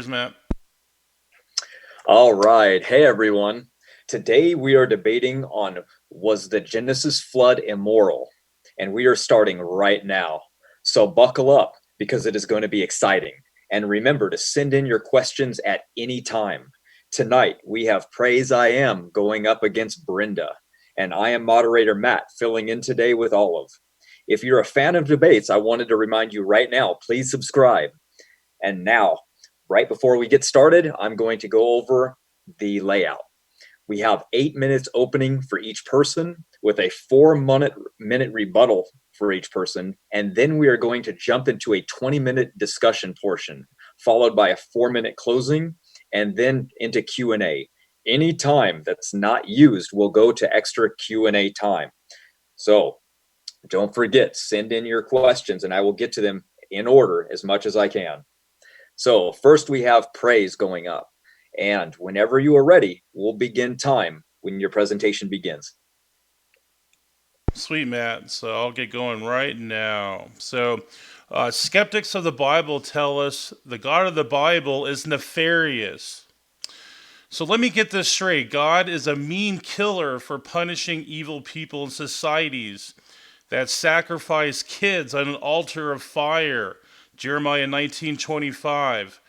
Matt. All right. Hey, everyone. Today we are debating on was the Genesis flood immoral? And we are starting right now. So buckle up because it is going to be exciting. And remember to send in your questions at any time. Tonight we have Praise I Am going up against Brenda. And I am moderator Matt filling in today with Olive. If you're a fan of debates, I wanted to remind you right now, please subscribe. And now, right before we get started, I'm going to go over the layout. We have 8 minutes opening for each person with a 4 minute rebuttal for each person. And then we are going to jump into a 20-minute discussion portion, followed by a 4 minute closing, and then into Q&A. Any time that's not used will go to extra Q&A time. So don't forget, send in your questions and I will get to them in order as much as I can. So first we have praise going up. And whenever you are ready, we'll begin time when your presentation begins. Sweet, Matt. So I'll get going right now. Skeptics of the Bible tell us the God of the Bible is nefarious. So let me get this straight. God is a mean killer for punishing evil people in societies that sacrifice kids on an altar of fire. Jeremiah 19:25.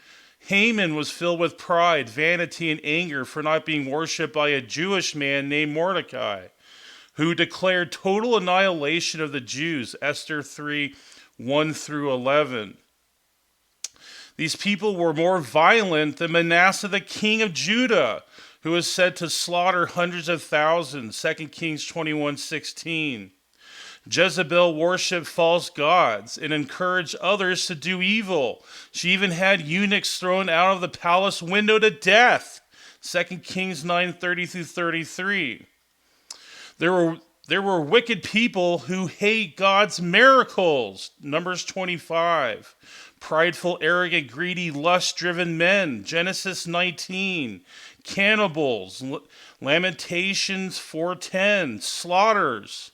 Haman was filled with pride, vanity, and anger for not being worshipped by a Jewish man named Mordecai, who declared total annihilation of the Jews. Esther 3:1 through 11. These people were more violent than Manasseh, the king of Judah, who was said to slaughter hundreds of thousands. 2 Kings 21:16. Jezebel worshipped false gods and encouraged others to do evil. She even had eunuchs thrown out of the palace window to death. 2 Kings 9:30 through 33. There were wicked people who hate God's miracles. Numbers 25. Prideful, arrogant, greedy, lust-driven men. Genesis 19. Cannibals. Lamentations 4:10. Slaughters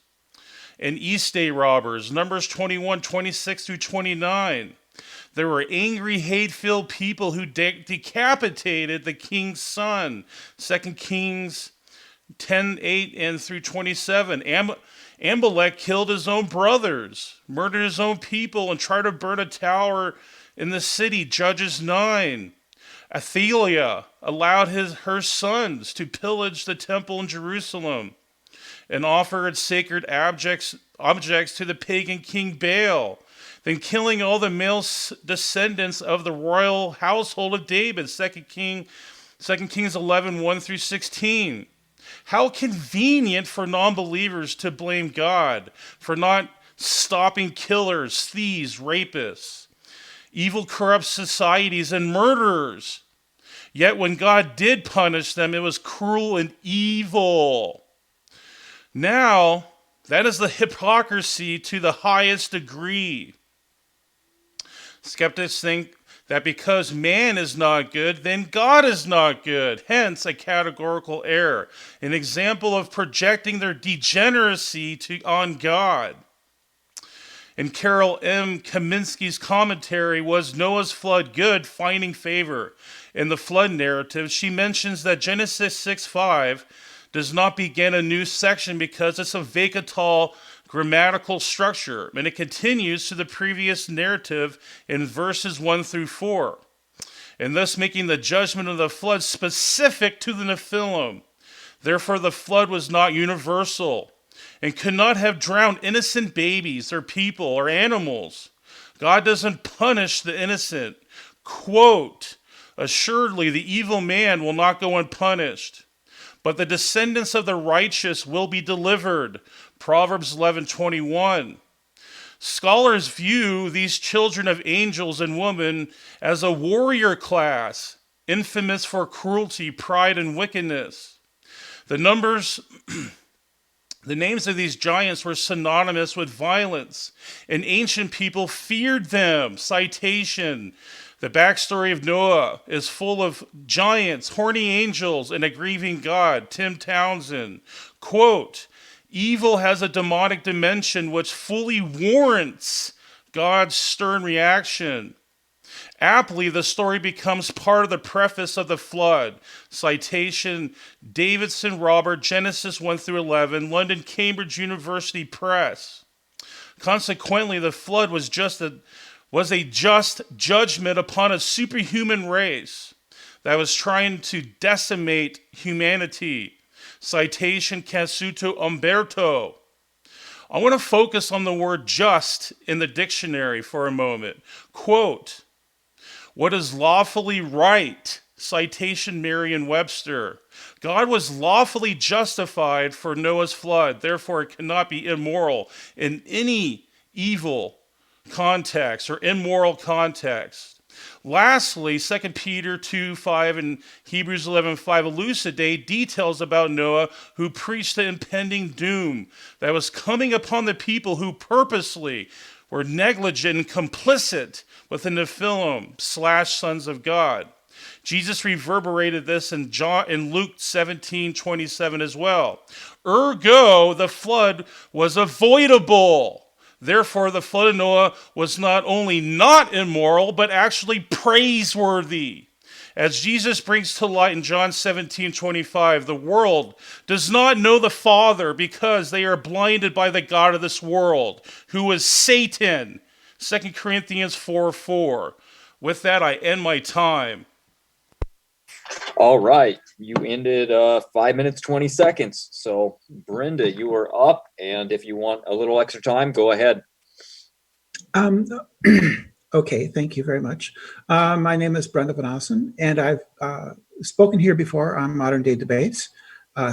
and East Day robbers. Numbers 21:26 through 29. There were angry, hate-filled people who decapitated the king's son. 2 Kings 10:8 and through 27. Amalek killed his own brothers, murdered his own people, and tried to burn a tower in the city. Judges 9. Athaliah allowed her sons to pillage the temple in Jerusalem and offered sacred objects to the pagan king Baal, then killing all the male descendants of the royal household of David. 2 Kings 11:1 through 16. How convenient for non-believers to blame God for not stopping killers, thieves, rapists, evil, corrupt societies, and murderers. Yet when God did punish them, it was cruel and evil. Now, that is the hypocrisy to the highest degree. Skeptics think that because man is not good, then God is not good. Hence, a categorical error, an example of projecting their degeneracy on God. In Carol M. Kaminsky's commentary, Was Noah's Flood Good? Finding Favor. In the flood narrative, she mentions that Genesis 6:5 does not begin a new section because it's a vacatal grammatical structure, and it continues to the previous narrative in verses 1 through 4, and thus making the judgment of the flood specific to the Nephilim. Therefore, the flood was not universal and could not have drowned innocent babies or people or animals. God doesn't punish the innocent. Quote, assuredly, the evil man will not go unpunished, but the descendants of the righteous will be delivered. Proverbs 11:21. Scholars view these children of angels and women as a warrior class, infamous for cruelty, pride, and wickedness. The names of these giants were synonymous with violence, and ancient people feared them. Citation. The backstory of Noah is full of giants, horny angels, and a grieving God. Tim Townsend. Quote, evil has a demonic dimension which fully warrants God's stern reaction. Aptly, the story becomes part of the preface of the flood. Citation Davidson Robert, Genesis 1 through 11, London Cambridge University Press. Consequently, the flood was a just judgment upon a superhuman race that was trying to decimate humanity. Citation Casuto Umberto. I want to focus on the word just in the dictionary for a moment. Quote, what is lawfully right? Citation Merriam-Webster. God was lawfully justified for Noah's flood. Therefore, it cannot be immoral in any evil context or immoral context. Lastly, 2 Peter 2:5 and Hebrews 11:5 elucidate details about Noah, who preached the impending doom that was coming upon the people who purposely were negligent and complicit with the Nephilim / sons of God. Jesus reverberated this in Luke 17:27 as well. Ergo, the flood was avoidable. Therefore, the flood of Noah was not only not immoral, but actually praiseworthy. As Jesus brings to light in John 17:25, the world does not know the Father because they are blinded by the God of this world, who is Satan. 2 Corinthians 4:4. With that, I end my time. All right, you ended 5 minutes 20 seconds. So Brenda, you are up, and if you want a little extra time, go ahead. Okay, thank you very much. My name is Brenda Van Ossen, and I've spoken here before on Modern Day Debates.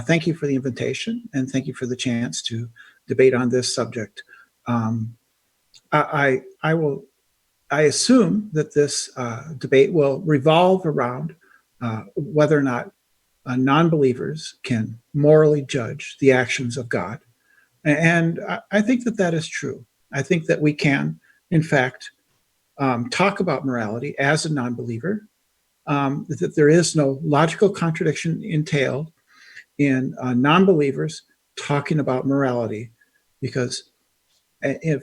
Thank you for the invitation, and thank you for the chance to debate on this subject. I assume that this debate will revolve around whether or not non-believers can morally judge the actions of God. And I think that that is true. I think that we can, in fact, talk about morality as a non-believer, that there is no logical contradiction entailed in non-believers talking about morality, because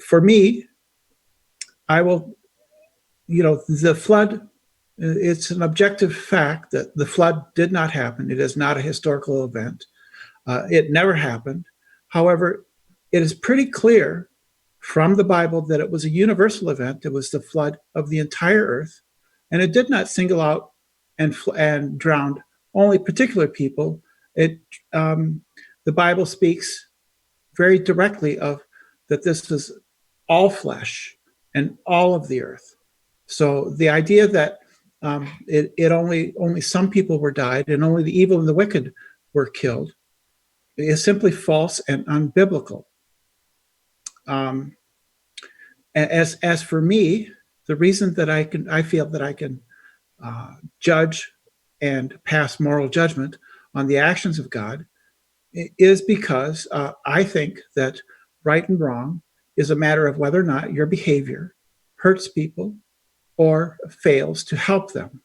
for me, I will, the flood, it's an objective fact that the flood did not happen. It is not a historical event. It never happened. However, it is pretty clear from the Bible that it was a universal event. It was the flood of the entire earth, and it did not single out and drown only particular people. The Bible speaks very directly of that this was all flesh and all of the earth. So the idea that only some people were died and only the evil and the wicked were killed is simply false and unbiblical. As for me, the reason that I feel that I can judge and pass moral judgment on the actions of God is because I think that right and wrong is a matter of whether or not your behavior hurts people or fails to help them.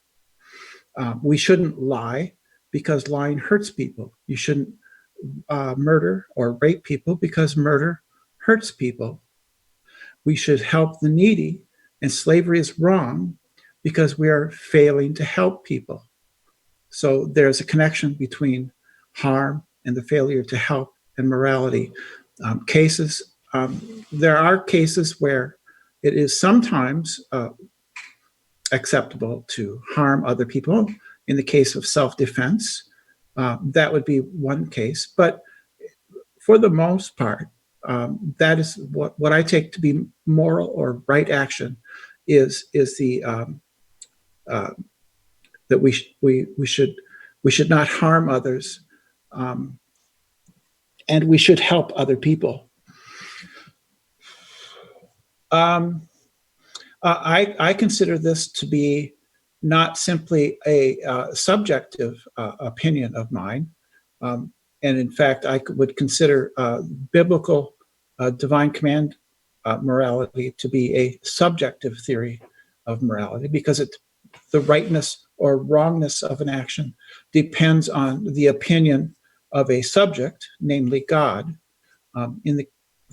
We shouldn't lie because lying hurts people. You shouldn't murder or rape people because murder hurts people. We should help the needy, and slavery is wrong because we are failing to help people. So there's a connection between harm and the failure to help and morality. There are cases where it is sometimes acceptable to harm other people. In the case of self-defense, that would be one case. But for the most part, that is what I take to be moral or right action is the that we should not harm others, and we should help other people. I consider this to be not simply a subjective opinion of mine, and in fact, I would consider biblical divine command morality to be a subjective theory of morality, because the rightness or wrongness of an action depends on the opinion of a subject, namely God.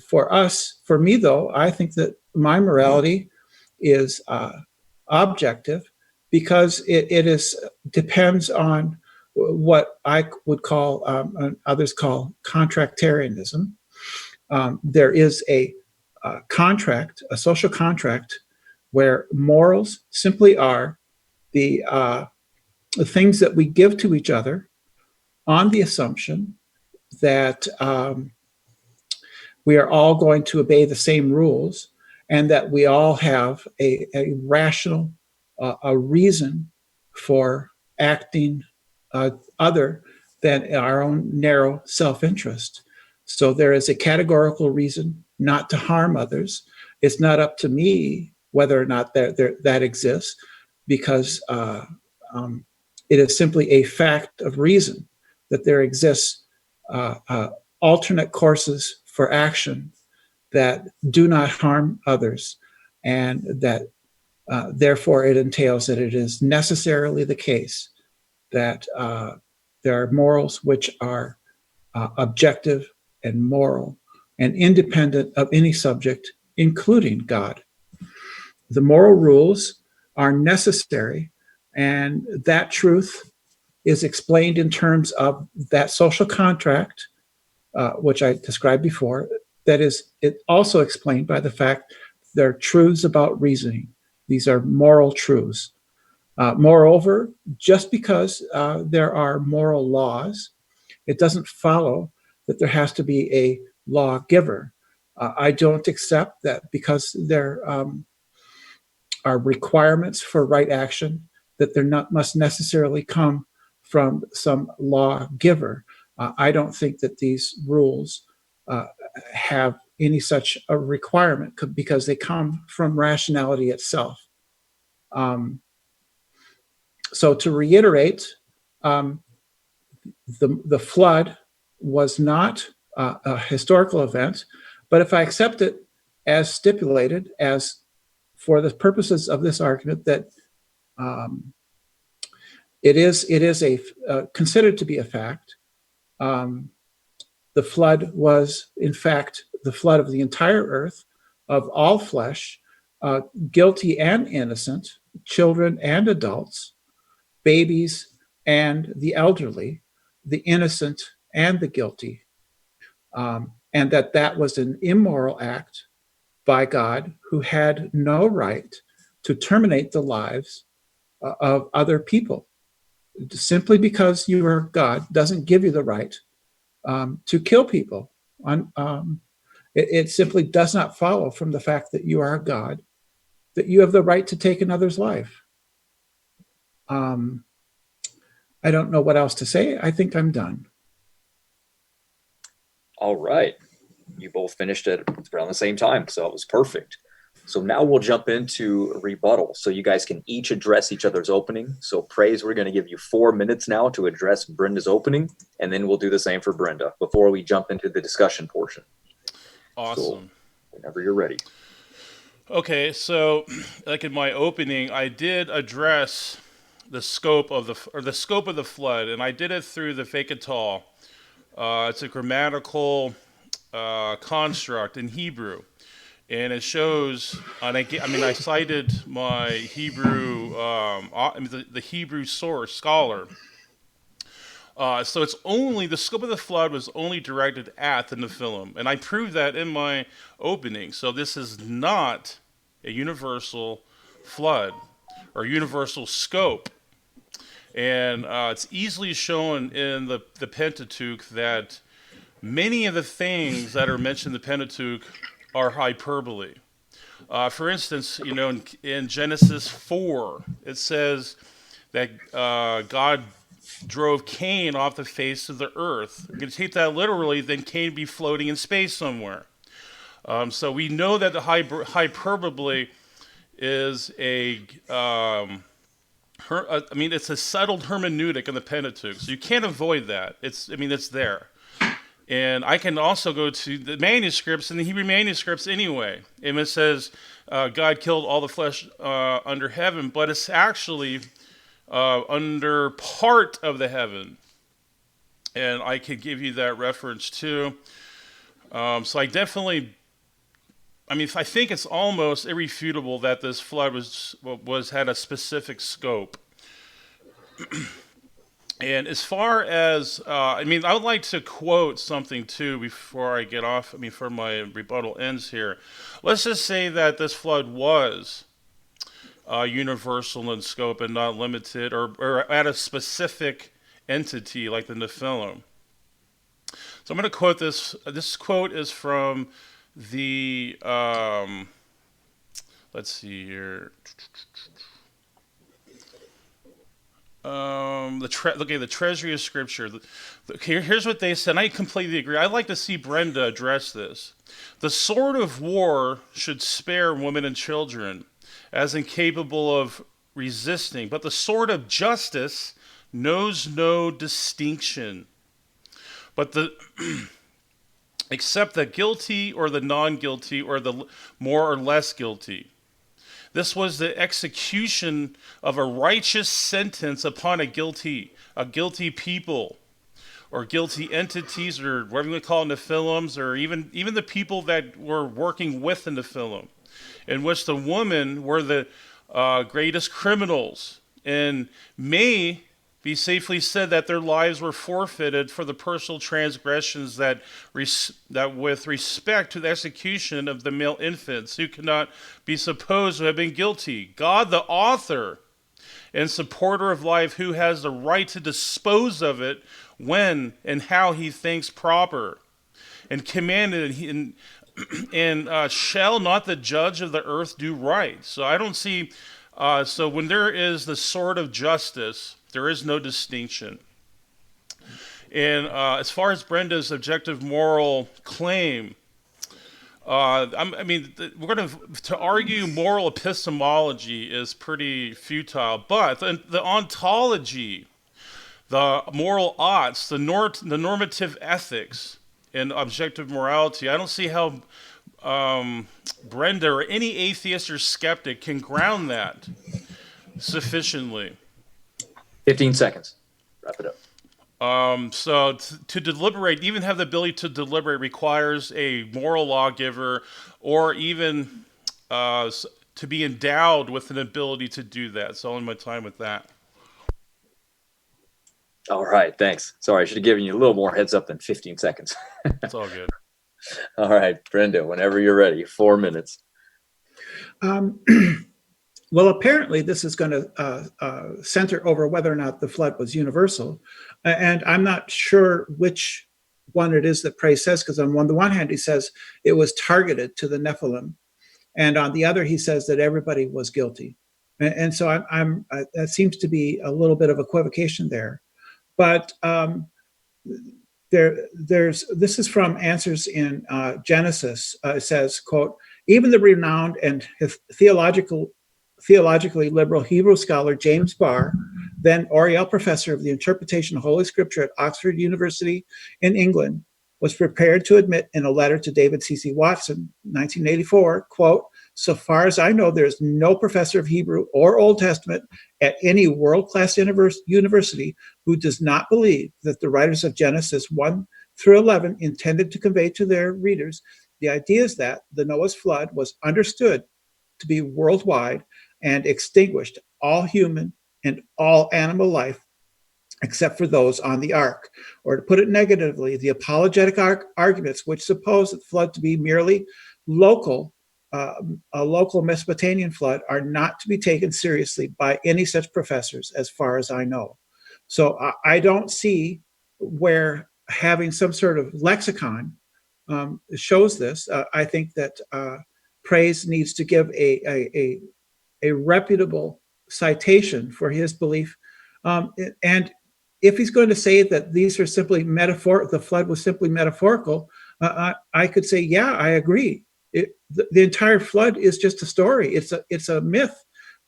For me though, I think that my morality is objective because it is depends on what I would call, others call contractarianism. There is a contract, a social contract, where morals simply are the things that we give to each other on the assumption that we are all going to obey the same rules and that we all have a rational a reason for acting other than our own narrow self-interest. So there is a categorical reason not to harm others. It's not up to me whether or not that exists, because it is simply a fact of reason that there exists alternate courses for action that do not harm others, and that therefore it entails that it is necessarily the case that there are morals which are objective and moral and independent of any subject, including God. The moral rules are necessary, and that truth is explained in terms of that social contract, which I described before. That is, it also explained by the fact there are truths about reasoning. These are moral truths. Moreover, just because there are moral laws, it doesn't follow that there has to be a lawgiver. I don't accept that because there are requirements for right action, that there not must necessarily come from some lawgiver. I don't think that these rules have any such a requirement because they come from rationality itself. So to reiterate, the flood was not a historical event, but if I accept it as stipulated, as for the purposes of this argument, that it is considered to be a fact. The flood was, in fact, the flood of the entire earth, of all flesh, guilty and innocent, children and adults, babies and the elderly, the innocent and the guilty, and that was an immoral act by God, who had no right to terminate the lives of other people. Simply because you are God doesn't give you the right to kill people. It simply does not follow from the fact that you are a God that you have the right to take another's life. I don't know what else to say. I think I'm done. All right. You both finished it around the same time, so it was perfect. So now we'll jump into rebuttal, so you guys can each address each other's opening. So Praise, we're going to give you 4 minutes now to address Brenda's opening, and then we'll do the same for Brenda before we jump into the discussion portion. Awesome. So whenever you're ready. Okay, so like in my opening, I did address the scope of the flood, and I did it through the Fekatal. It's a grammatical construct in Hebrew, and it shows. And I cited my Hebrew, the Hebrew source scholar. So it's only the scope of the flood was only directed at the Nephilim, and I proved that in my opening. So this is not a universal flood or universal scope, and it's easily shown in the Pentateuch that many of the things that are mentioned in the Pentateuch are hyperbole. For instance, in Genesis 4, it says that God drove Cain off the face of the earth. If you're going to take that literally, then Cain would be floating in space somewhere. So we know that the hyperbole is it's a settled hermeneutic in the Pentateuch, so you can't avoid that. It's there. And I can also go to the manuscripts, and the Hebrew manuscripts anyway. And it says God killed all the flesh under heaven, but it's actually under part of the heaven. And I could give you that reference too. So I definitely I mean, I think it's almost irrefutable that this flood was had a specific scope. And as far as, I mean, I would like to quote something too before I get off. I mean, before my rebuttal ends here. Let's just say that this flood was universal in scope and not limited, or at a specific entity like the Nephilim. So I'm going to quote this. This quote is from the, let's see here. The treasury of scripture. Here's what they said. And I completely agree. I'd like to see Brenda address this. The sword of war should spare women and children, as incapable of resisting. But the sword of justice knows no distinction. But the except the guilty or the non-guilty or the more or less guilty. This was the execution of a righteous sentence upon a guilty people, or guilty entities, or whatever we call it, Nephilims, or even the people that were working with the Nephilim, in which the women were the greatest criminals, and may be safely said that their lives were forfeited for the personal transgressions that with respect to the execution of the male infants who cannot be supposed to have been guilty. God, the author and supporter of life, who has the right to dispose of it when and how he thinks proper, and commanded and shall not the judge of the earth do right? So I don't see, so when there is the sword of justice, there is no distinction. And as far as Brenda's objective moral claim, I mean, we're going to argue moral epistemology is pretty futile, but the ontology, the moral oughts, the normative ethics, and objective morality, I don't see how Brenda or any atheist or skeptic can ground that sufficiently. 15 seconds. Wrap it up. So to deliberate, even have the ability to deliberate, requires a moral lawgiver, or even to be endowed with an ability to do that. So I'll end my time with that. All right, thanks. Sorry, I should have given you a little more heads up than 15 seconds. It's all good. All right, Brenda, whenever you're ready, 4 minutes. Well, apparently this is going to center over whether or not the flood was universal. And I'm not sure which one it is that Praise says, because on the one hand, he says it was targeted to the Nephilim. And on the other, he says that everybody was guilty. And so that seems to be a little bit of equivocation there. But this is from Answers in Genesis. It says, quote, even the renowned and theologically liberal Hebrew scholar James Barr, then Oriel professor of the interpretation of Holy Scripture at Oxford University in England, was prepared to admit in a letter to David C.C. Watson, 1984, quote, so far as I know, there's no professor of Hebrew or Old Testament at any world-class university who does not believe that the writers of Genesis 1 through 11 intended to convey to their readers the ideas that the Noah's flood was understood to be worldwide and extinguished all human and all animal life except for those on the ark. Or to put it negatively, the apologetic arguments which suppose the flood to be merely local, a local Mesopotamian flood, are not to be taken seriously by any such professors, as far as I know. So I don't see where having some sort of lexicon shows this. I think that Praise needs to give a reputable citation for his belief. And if he's going to say that these are simply the flood was simply metaphorical, I could say, yeah, I agree. The entire flood is just a story. It's a myth.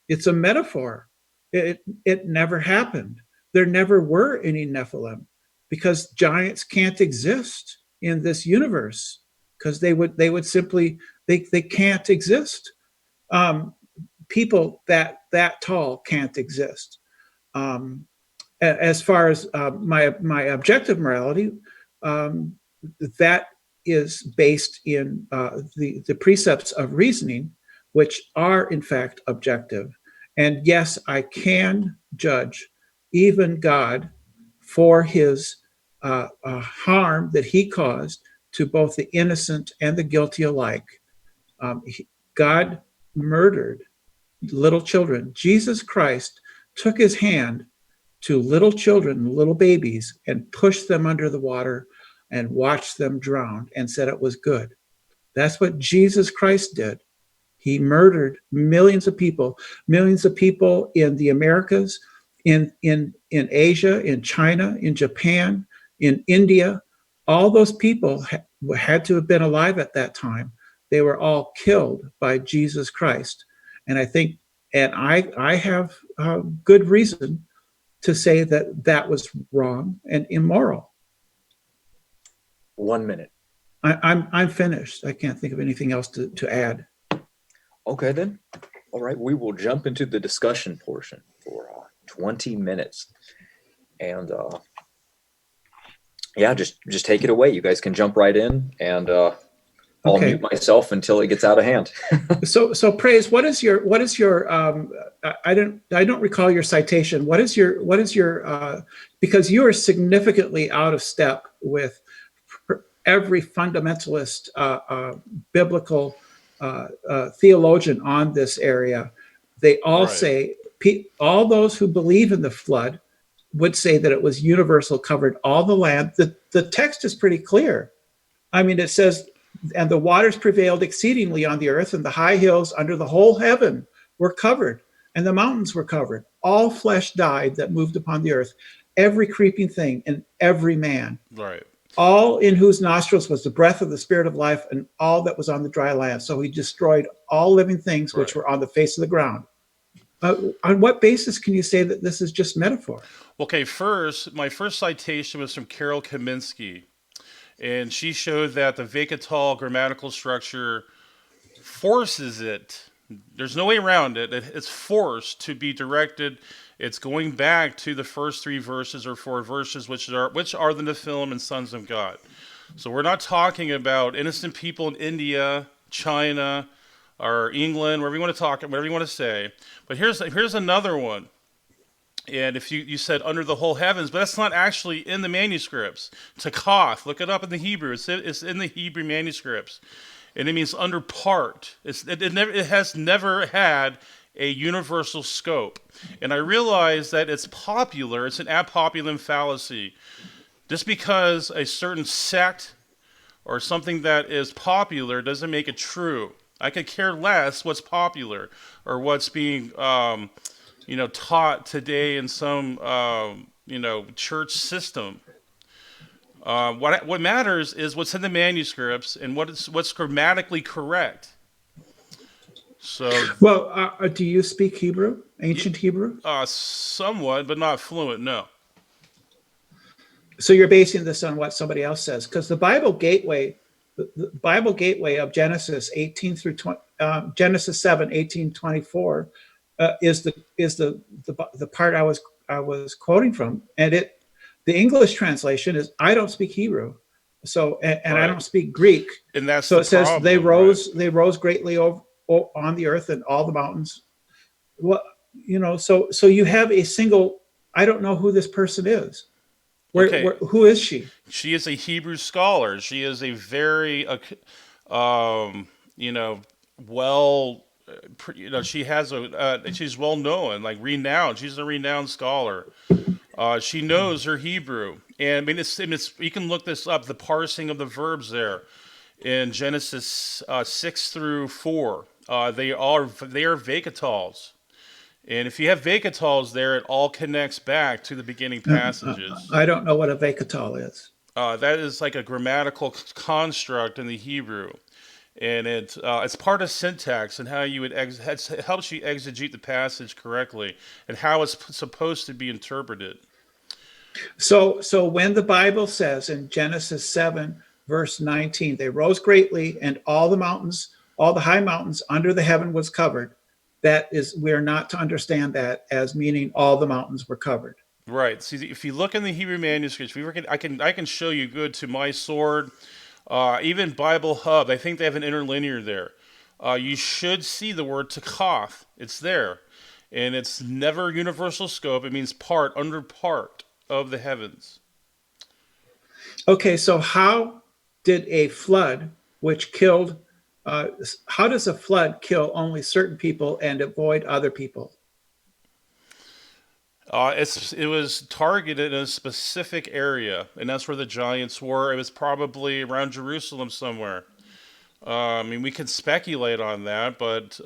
It's a metaphor. It never happened. There never were any Nephilim, because giants can't exist in this universe, because they would simply they can't exist. People that tall can't exist. As far as my objective morality, that is based in the precepts of reasoning, which are in fact objective. And yes, I can judge even God for his harm that he caused to both the innocent and the guilty alike. God murdered little children. Jesus Christ took his hand to little children, little babies, and pushed them under the water and watched them drown and said it was good. That's what Jesus Christ did. He murdered millions of people in the Americas, in Asia, in China, in Japan, in India. All those people had to have been alive at that time. They were all killed by Jesus Christ. And I think, and I have good reason to say that that was wrong and immoral. 1 minute. I'm finished. I can't think of anything else to add. Okay, then. All right, we will jump into the discussion portion for 20 minutes. And yeah, just take it away. You guys can jump right in, and I'll mute myself until it gets out of hand. So Praise, what is your I don't recall your citation. What is your because you are significantly out of step with every fundamentalist biblical theologian on this area. They all say, all those who believe in the flood would say that it was universal, covered all the land. The text is pretty clear. I mean, it says, and the waters prevailed exceedingly on the earth, and the high hills under the whole heaven were covered, and the mountains were covered. All flesh died that moved upon the earth, every creeping thing and every man. Right. All in whose nostrils was the breath of the spirit of life, and all that was on the dry land. So he destroyed all living things which were on the face of the ground. On what basis can you say that this is just metaphor? Okay, my first citation was from Carol Kaminsky, and she showed that the Rebuttal grammatical structure forces it. There's no way around it. It's forced to be directed. It's going back to the first 3 verses or 4 verses, which are the Nephilim and sons of God. So we're not talking about innocent people in India, China, or England, wherever you want to talk, whatever you want to say. But here's another one. And if you said under the whole heavens, but that's not actually in the manuscripts. Takoth, look it up in the Hebrew. It's in the Hebrew manuscripts. And it means under part. It has never had a universal scope. And I realize that it's popular. It's an ad populum fallacy. Just because a certain sect or something that is popular doesn't make it true. I could care less what's popular or what's being taught today in some church system. What matters is what's in the manuscripts and what's grammatically correct. So, well, do you speak Hebrew, ancient Hebrew? Somewhat, but not fluent. No. So you're basing this on what somebody else says, because the Bible Gateway of Genesis 18 through 20, Genesis 7, 18, 24, is the part I was quoting from, and the English translation is I don't speak Hebrew, so and I don't speak Greek, and that's so the it says problem, they rose greatly on the earth and all the mountains. Well, so you have a single. I don't know who this person is. Who is she? She is a Hebrew scholar. She is a very, she has she's well known, like renowned. She's a renowned scholar. She knows her Hebrew, and I mean, it's you can look this up. The parsing of the verbs there in Genesis 6 through 4, they are vekatals. And if you have vekatals there, it all connects back to the beginning passages. I don't know what a vekatal is. That is like a grammatical construct in the Hebrew. And it's part of syntax and how you would it helps you exegete the passage correctly and how it's supposed to be interpreted. So when the Bible says in Genesis 7, verse 19, they rose greatly and all the high mountains under the heaven was covered. That is, we're not to understand that as meaning all the mountains were covered. Right. See, if you look in the Hebrew manuscripts, I can show you good to my sword. Even Bible Hub, I think they have an interlinear there. You should see the word takoth. It's there. And it's never universal scope. It means part, under part of the heavens. Okay, so how did a flood, which killed, uh, how does a flood kill only certain people and avoid other people? It was targeted in a specific area, and that's where the giants were. It was probably around Jerusalem somewhere. I mean, we can speculate on that, but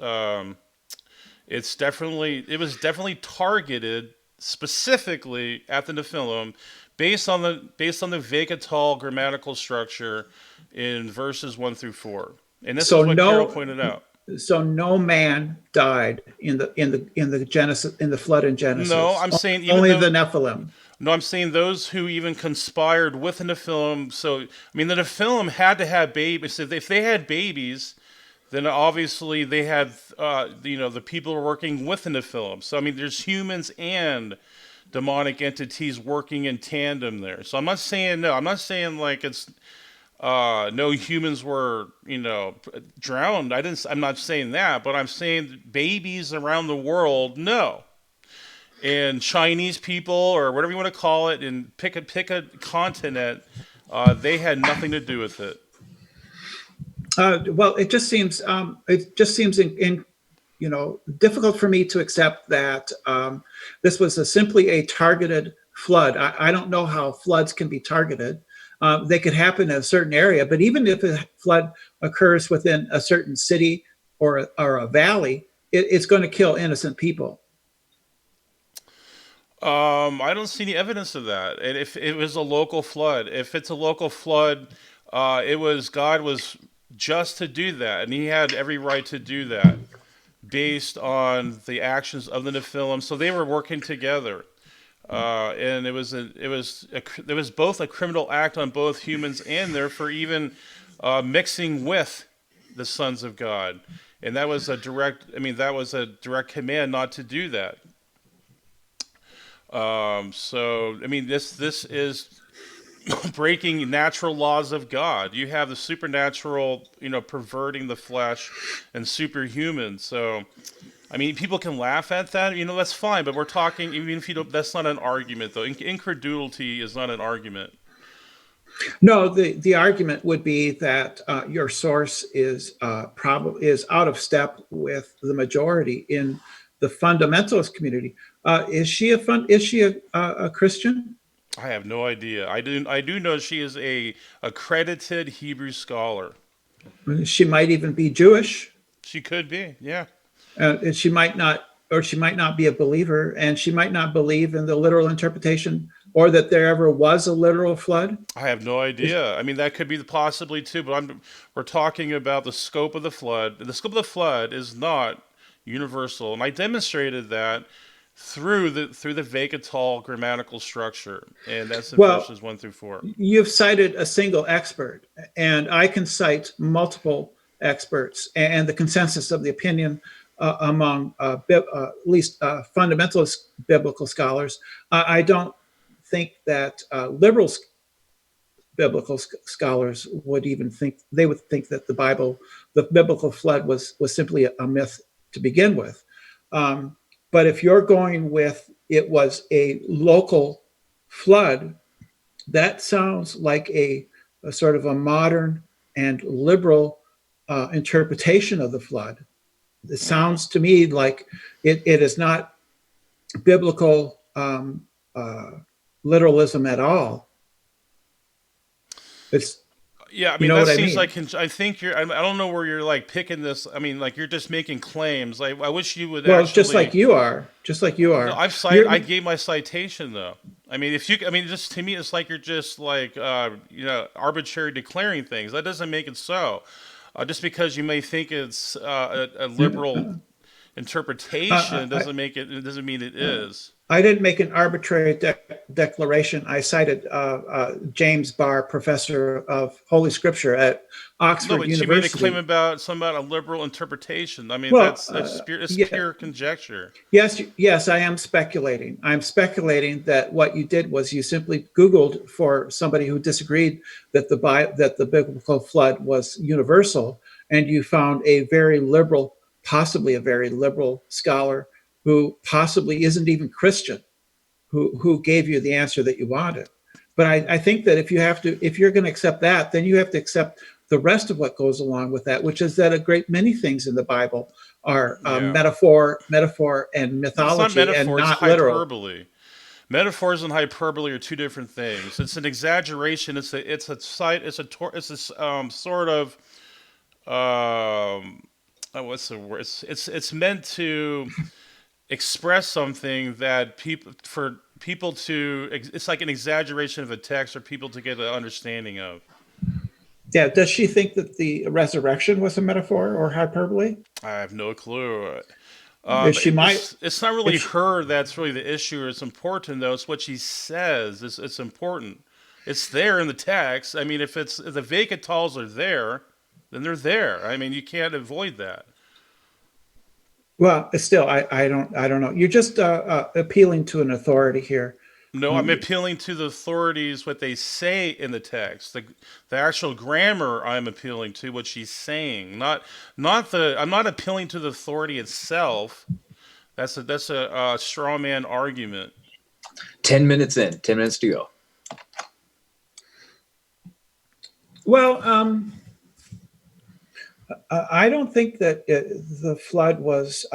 it was definitely targeted specifically at the Nephilim, based on the Vegetal grammatical structure in verses 1 through 4, and this So is what Carol no, pointed out. so no man died in the Genesis, in the flood in No, Genesis. I'm saying even Only the though Nephilim. No, I'm saying those who even conspired with the Nephilim. So, I mean, the Nephilim had to have babies. If they had babies, then obviously they had, the people were working with the Nephilim. So, I mean, there's humans and demonic entities working in tandem there. So, I'm not saying no. I'm not saying like it's no humans were drowned. I didn't. I'm not saying that, but I'm saying babies around the world. No, and Chinese people or whatever you want to call it, and pick a continent, they had nothing to do with it. Well, it just seems difficult for me to accept that this was simply a targeted flood. I don't know how floods can be targeted. They could happen in a certain area, but even if a flood occurs within a certain city or a valley, it's going to kill innocent people. I don't see any evidence of that. And if it was a local flood, if it's a local flood, it was God was just to do that, and He had every right to do that based on the actions of the Nephilim. So they were working together, and it was both a criminal act on both humans and therefore even mixing with the sons of God, and that was a direct. I mean, that was a direct command not to do that. So I mean, this is breaking natural laws of God. You have the supernatural, perverting the flesh, and superhuman. So, I mean, people can laugh at that. That's fine. But we're talking, even if you don't, that's not an argument, though. Incredulity is not an argument. No, the argument would be that your source is probably is out of step with the majority in the fundamentalist community. Is she a Christian? I have no idea. I do know she is a accredited Hebrew scholar. She might even be Jewish. She could be, yeah. And she might not be a believer, and she might not believe in the literal interpretation, or that there ever was a literal flood. I have no idea. I mean, that could be possibly too, but we're talking about the scope of the flood. The scope of the flood is not universal, and I demonstrated that through the Vegetal grammatical structure, and that's in Well, verses 1 through 4. you've cited a single expert, and I can cite multiple experts, and the consensus of the opinion among at least fundamentalist biblical scholars. I don't think that liberal biblical scholars would even think they would think that the biblical flood was simply a myth to begin with. Um, but if you're going with it was a local flood, that sounds like a sort of a modern and liberal interpretation of the flood. It sounds to me like it is not biblical literalism at all. It's Yeah, I you mean know that what I seems mean. like I think you're. I don't know where you're like picking this. I mean, like you're just making claims. Like I wish you would Well, actually. just like you No, are. I You're gave my citation though. I mean, if you, I mean, just to me, it's like you're just like arbitrary declaring things. That doesn't make it so. Just because you may think it's a liberal uh, interpretation I, doesn't make it. It doesn't mean it is. I didn't make an arbitrary declaration. I cited James Barr, professor of Holy Scripture at No, Oxford but you made a claim University. about some about a liberal interpretation. I mean, Well, it's yeah, pure conjecture. yes, yes, I am speculating. I'm speculating that what you did was you simply Googled for somebody who disagreed that that the biblical flood was universal, and you found a very liberal, possibly a very liberal scholar who possibly isn't even Christian, who gave you the answer that you wanted. But I think that if you're going to accept that, then you have to accept the rest of what goes along with that, which is that a great many things in the Bible are Yeah. metaphor, and It's not mythology, and metaphor, it's not literal. hyperbole. Metaphors and hyperbole are two different things. It's an exaggeration. It's a site. It's a sort of what's the word? It's meant to express something that people to. It's like an exaggeration of a text for people to get an understanding of. Yeah. Does she think that the resurrection was a metaphor or hyperbole? I have no clue. If she might, It's not if really she, her that's really the issue. It's important though. It's what she says. It's important. It's there in the text. I mean, if the vacatals are there, then they're there. I mean, you can't avoid that. well, still, I don't know. You're just appealing to an authority here. No, I'm Um, appealing to the authorities what they say in the text. The actual grammar I'm appealing to what she's saying. Not the I'm not appealing to the authority itself. That's a straw man argument. 10 minutes in, 10 minutes to go. well, I don't think that the flood was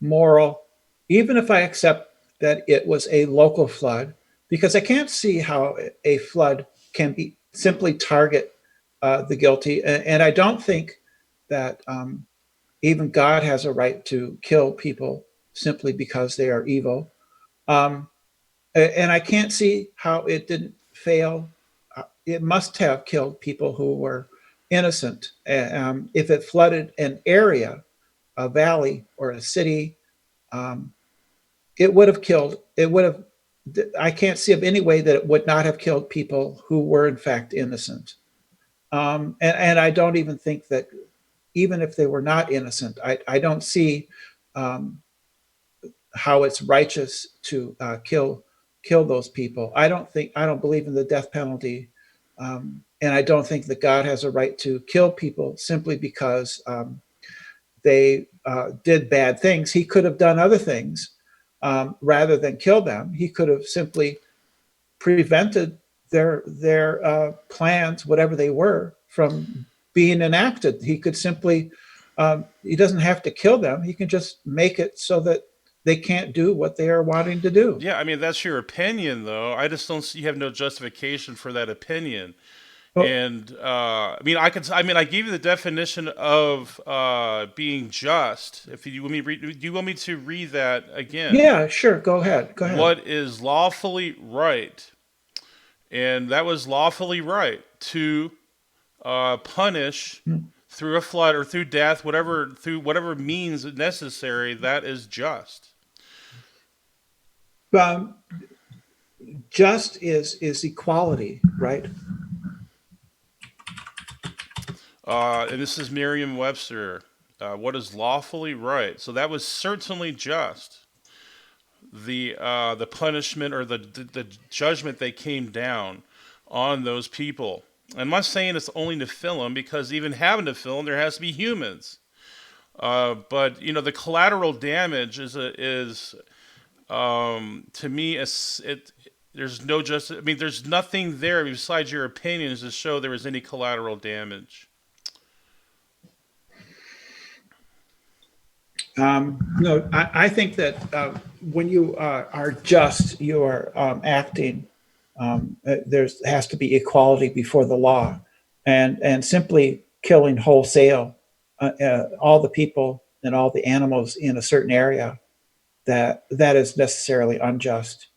moral, even if I accept that it was a local flood, because I can't see how a flood can be simply target the guilty, and I don't think that even God has a right to kill people simply because they are evil. Um, and I can't see how it didn't fail. It must have killed people who were innocent. If it flooded an area, a valley, or a city, um, it would have killed. It would have. I can't see of any way that it would not have killed people who were in fact innocent. And I don't even think that even if they were not innocent, I don't see um, how it's righteous to kill those people. I don't believe in the death penalty, and I don't think that God has a right to kill people simply because they did bad things. He could have done other things rather than kill them. He could have simply prevented their plans, whatever they were, from being enacted. He could simply he doesn't have to kill them. He can just make it so that they can't do what they are wanting to do. Yeah, I mean that's your opinion, though. I just don't see you have no justification for that opinion. Well, And I mean, I gave you the definition of being just. If you want me, do you want me to read that again? yeah, sure. Go ahead. Go ahead. What is lawfully right, and that was lawfully right to punish through a flood or through death, through whatever means necessary. That is just. Um, just is equality, right? And this is Merriam-Webster. What is lawfully right? So that was certainly just. The punishment or the judgment that came down on those people. I'm not saying it's only Nephilim because even having Nephilim, there has to be humans. But you know the collateral damage is to me it. There's no just. I mean, there's nothing there besides your opinions to show there was any collateral damage. No, I think that when you are just, you are acting. There has to be equality before the law, and simply killing wholesale all the people and all the animals in a certain area, that is necessarily unjust.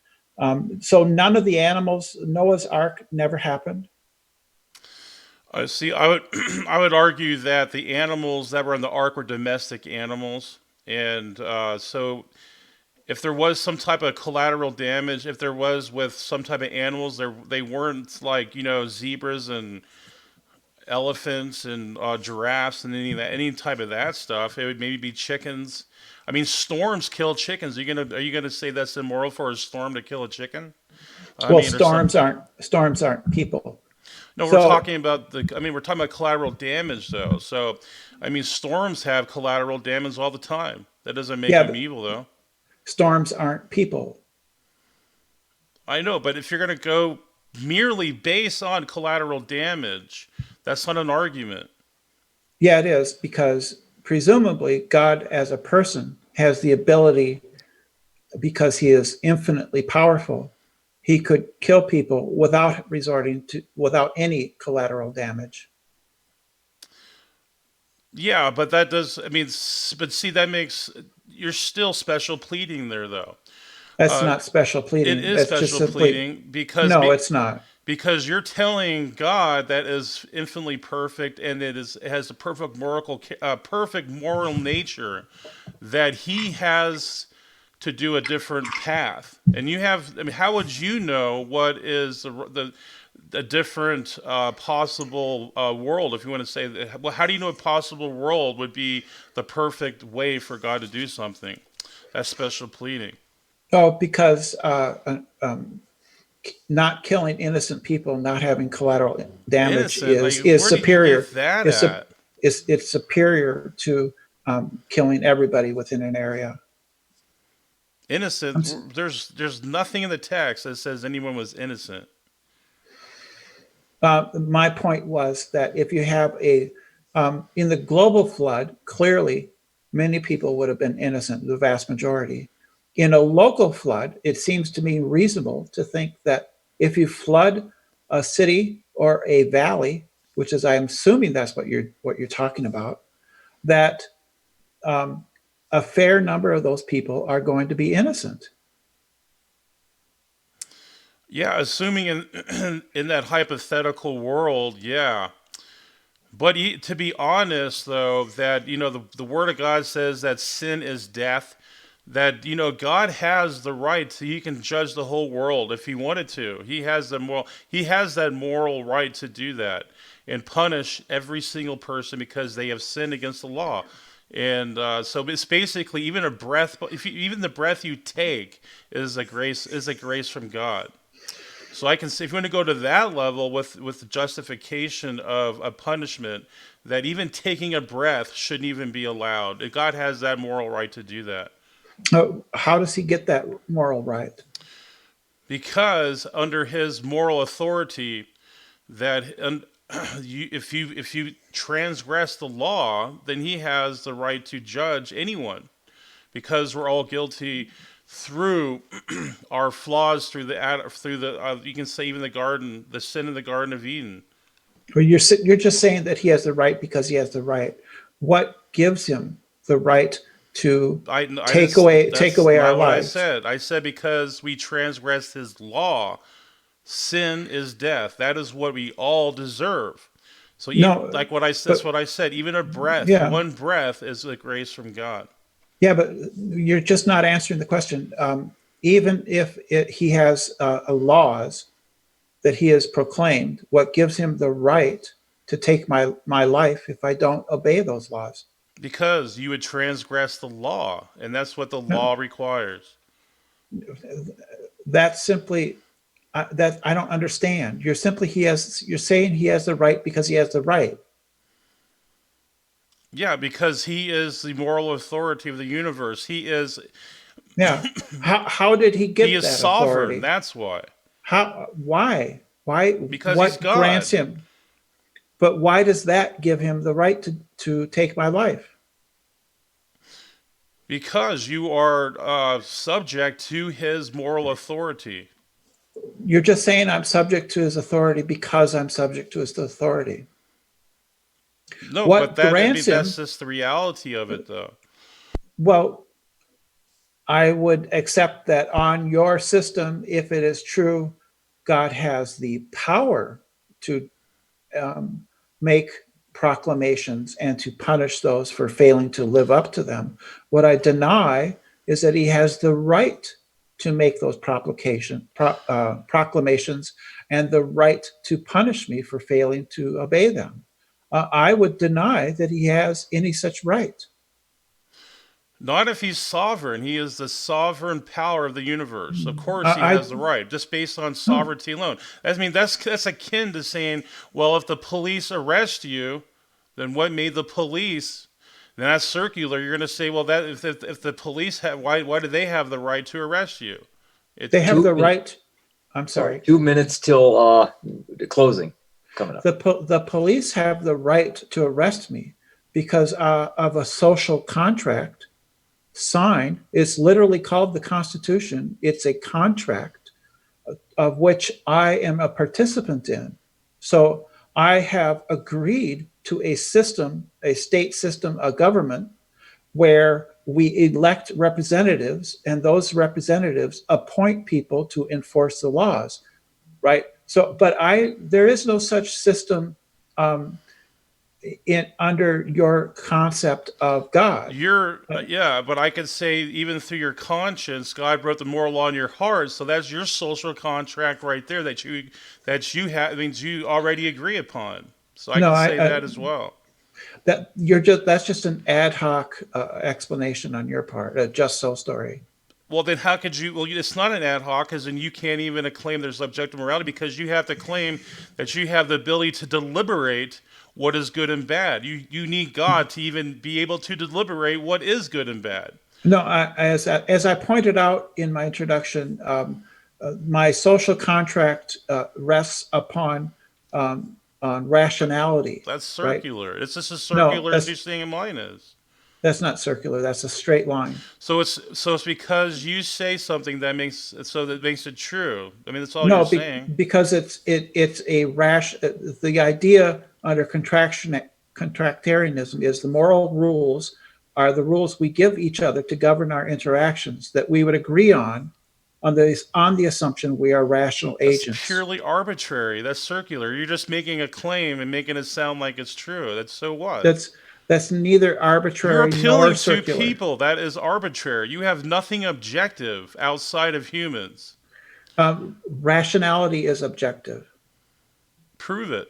So none of the animals, Noah's Ark never happened. I see. I would I would argue that the animals that were in the ark were domestic animals, and so If there was some type of collateral damage, if there was with some type of animals, they weren't like zebras and elephants and giraffes and any type of that stuff. It would maybe be chickens. I mean, storms kill chickens. Are you gonna say that's immoral for a storm to kill a chicken? I Well, mean, or some. storms aren't people. No, we're So talking about the. I mean, we're talking about collateral damage though. So, I mean, storms have collateral damage all the time. That doesn't make yeah, them but evil though. storms aren't people. I know, but if you're gonna go merely based on collateral damage, that's not an argument. Yeah, it is, because presumably God as a person has the ability, because he is infinitely powerful, he could kill people without any collateral damage. Yeah, but that does. I mean, but see, that makes you're still special pleading there, though. That's Uh, not special it pleading. is That's just special simply, pleading because no, it's not. because you're telling God that is infinitely perfect and it has a perfect moral nature that He has to do a different path, and you have. I mean, how would you know what is the different possible world, if you want to say that? Well, how do you know a possible world would be the perfect way for God to do something? That's special pleading. Oh, because not killing innocent people, not having collateral damage Innocent, like is where did you get superior. that Is at? it's superior to killing everybody within an area. Innocent. There's nothing in the text that says anyone was innocent. My point was that if you have in the global flood, clearly many people would have been innocent, the vast majority. In a local flood, it seems to me reasonable to think that if you flood a city or a valley, which is, I'm assuming that's what you're talking about, that um, a fair number of those people are going to be innocent. Yeah, assuming in in that hypothetical world, yeah. But to be honest, though, that the Word of God says that sin is death. That God has the right to, He can judge the whole world if He wanted to. He has that moral right to do that and punish every single person because they have sinned against the law. And so it's basically even a breath. Even the breath you take is a grace from God. So I can see if you want to go to that level with the justification of a punishment, that even taking a breath shouldn't even be allowed. God has that moral right to do that How does he get that moral right? because under His moral authority, that if you transgress the law, then He has the right to judge anyone because we're all guilty through our flaws through the you can say even the sin in the Garden of Eden. Or you're just saying that he has the right because he has the right. What gives him the right to take That's away our not what I lives? said. I said because we transgressed His law, sin is death. That is what we all deserve. So No, like what I said, that's but what I said. Even a breath, yeah, one breath, is a grace from God. yeah, but you're just not answering the question. Even if he has laws that he has proclaimed, what gives him the right to take my life if I don't obey those laws? Because you would transgress the law, and that's what the No, law requires. that's simply that I don't understand. You're saying he has the right because he has the right. Yeah, because He is the moral authority of the universe. Yeah. How did he He get is that sovereign. authority? That's why. How? Why? Why? Because He's What grants God. him? But why does that give him the right to take my life? Because you are subject to His moral authority. You're just saying I'm subject to his authority because I'm subject to his authority. No, but What that I grants mean that's him? just the reality of it, though. Well, I would accept that on your system, if it is true, God has the power to um, make proclamations and to punish those for failing to live up to them. What I deny is that he has the right to make those proclamations and the right to punish me for failing to obey them. I would deny that he has any such right. Not if he's sovereign. He is the sovereign power of the universe. Of course, he I has the right, just based on no, sovereignty alone. I mean, that's akin to saying, well, if the police arrest you, then what made the police? Then that's circular. You're going to say, well, that if the police have, why do they have the right to arrest you? they It have Two the minutes. right. I'm Sorry, sorry. 2 minutes till closing coming up. The police have the right to arrest me because of a social contract signed. It's literally called the Constitution. It's a contract of which I am a participant in. So I have agreed to a system, a state system, a government where we elect representatives and those representatives appoint people to enforce the laws, right? So, but there is no such system um, in under your concept of God. You're yeah, but I could say even through your conscience, God wrote the moral law in your heart. So that's your social contract right there that you have means you already agree upon. So I No, could say that as well. that's just an ad hoc explanation on your part, a just so story. Well, then how could you? Well, it's not an ad hoc, as in you can't even claim there's objective morality because you have to claim that you have the ability to deliberate what is good and bad. You need God to even be able to deliberate what is good and bad. No, as I pointed out in my introduction, my social contract rests upon on rationality, That's right? circular. It's just as No, circular as you're saying mine is. that's not circular. That's a straight line. So it's because you say something that makes it true. I mean, that's all you're No, saying. because it's a rash. The idea under contractarianism is the moral rules are the rules we give each other to govern our interactions that we would agree on the assumption we are rational That's agents. purely arbitrary. That's circular. You're just making a claim and making it sound like it's true. That's so what? That's that's neither You're arbitrary nor appealing to circular. people. That is arbitrary. You have nothing objective outside of humans. Rationality is objective. Prove it.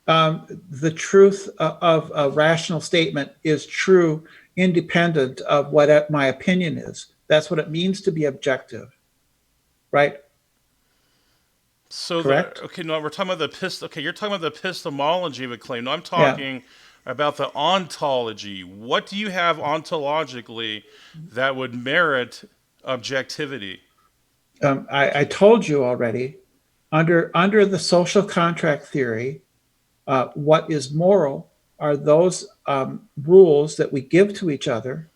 The truth of a rational statement is true independent of what my opinion is. That's what it means to be objective, right? So the Correct? okay, no, we're talking about the Okay, you're talking about the epistemology of a claim. No, I'm Yeah. talking about the ontology. What do you have ontologically that would merit objectivity? I told you already, under the social contract theory, what is moral are those rules that we give to each other,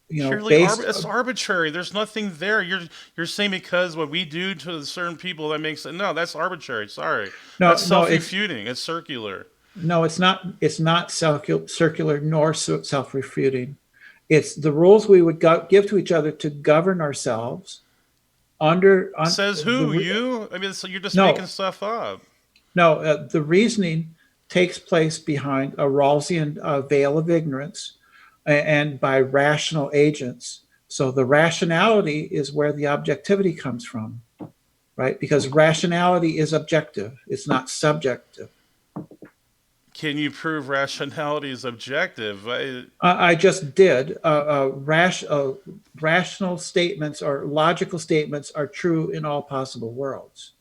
based. It's arbitrary. There's nothing there. You're saying because what we do to certain people that makes it no, that's arbitrary. Sorry, that's No, no, self-refuting. It's circular. no, it's not. It's not circular nor self-refuting. It's the rules we would give to each other to govern ourselves under on Says who? the You? I mean, so you're just making no, stuff up. no. The reasoning takes place behind a Rawlsian veil of ignorance and by rational agents. So the rationality is where the objectivity comes from, right? Because rationality is objective; it's not subjective. Can you prove rationality is objective? I just did. Rational statements or logical statements are true in all possible worlds.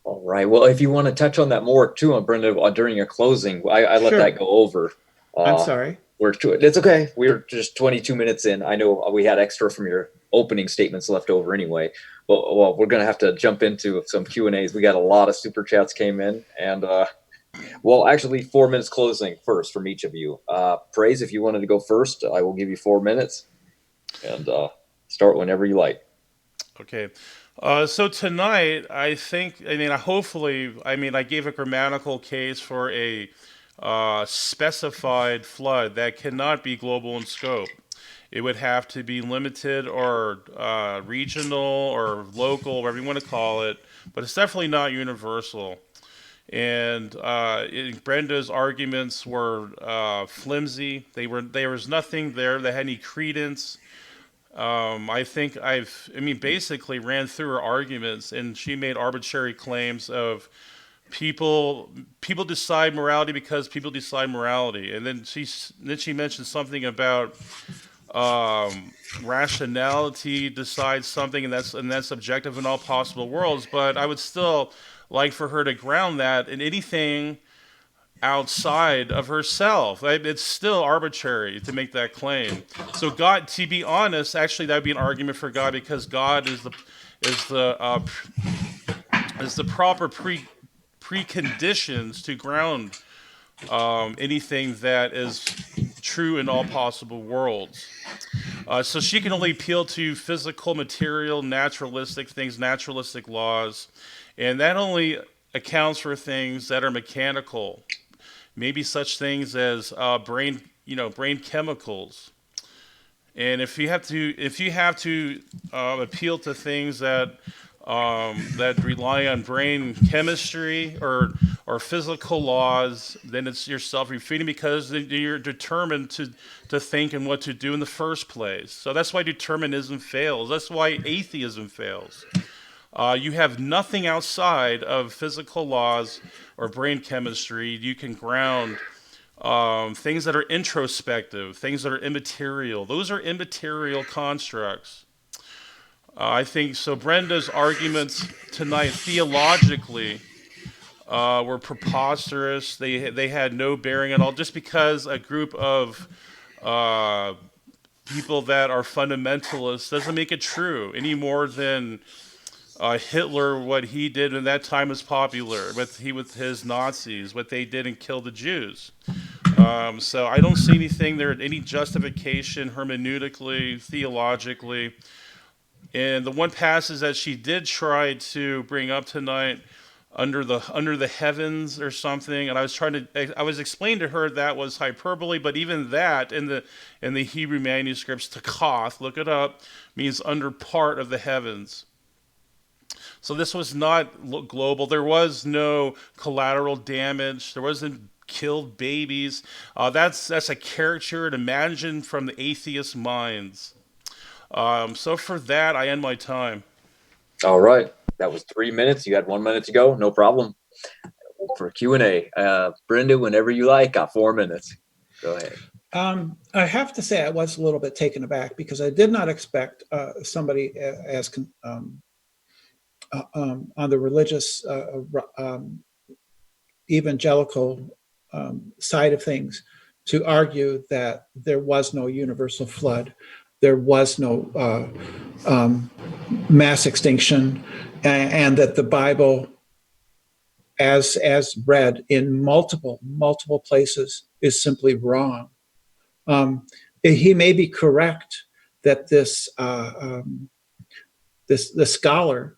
All right. Well, if you want to touch on that more too, on Brenda, during your closing, I let Sure. that go over. I'm sorry. It's okay. We're just 22 minutes in. I know we had extra from your opening statements left over anyway. Well, we're gonna have to jump into some Q&As. We got a lot of super chats came in, and well, actually, 4 minutes closing first from each of you. Praise, if you wanted to go first, I will give you 4 minutes, and start whenever you like. Okay. So tonight, I gave a grammatical case for a specified flood that cannot be global in scope. It would have to be limited or regional or local, whatever you want to call it, but it's definitely not universal. And Brenda's arguments were flimsy. There was nothing there that had any credence. I mean, basically ran through her arguments, and she made arbitrary claims of people decide morality because people decide morality, and then she mentioned something about rationality decides something, and that's objective in all possible worlds. But I would still like for her to ground that in anything outside of herself. It's still arbitrary to make that claim. So God, to be honest, actually that would be an argument for God, because God is the proper preconditions to ground anything that is true in all possible worlds. So she can only appeal to physical, material, naturalistic things, naturalistic laws, and that only accounts for things that are mechanical. Maybe such things as brain chemicals. And if you have to appeal to things that rely on brain chemistry or physical laws, then it's you're self-refuting, because you're determined to think and what to do in the first place. So that's why determinism fails. That's why atheism fails. You have nothing outside of physical laws or brain chemistry. You can ground things that are introspective, things that are immaterial. Those are immaterial constructs. I think so. Brenda's arguments tonight theologically were preposterous. They had no bearing at all. Just because a group of uh, people that are fundamentalists doesn't make it true any more than Hitler, what he did in that time was popular. With his Nazis, what they did and killed the Jews. So I don't see anything there, any justification hermeneutically, theologically. And the one passage that she did try to bring up tonight, under the heavens or something, and I was explaining to her that was hyperbole, but even that in the Hebrew manuscripts, takoth, look it up, means under part of the heavens. So this was not global. There was no collateral damage. There wasn't killed babies. That's a caricature imagined from the atheist minds. So for that, I end my time. All right. That was 3 minutes. You had 1 minute to go. No problem. For Q&A. Brenda, whenever you like, got 4 minutes. Go ahead. I have to say I was a little bit taken aback, because I did not expect somebody as on the religious evangelical side of things to argue that there was no universal flood, there was no mass extinction, and that the Bible, as read in multiple places, is simply wrong. He may be correct that the scholar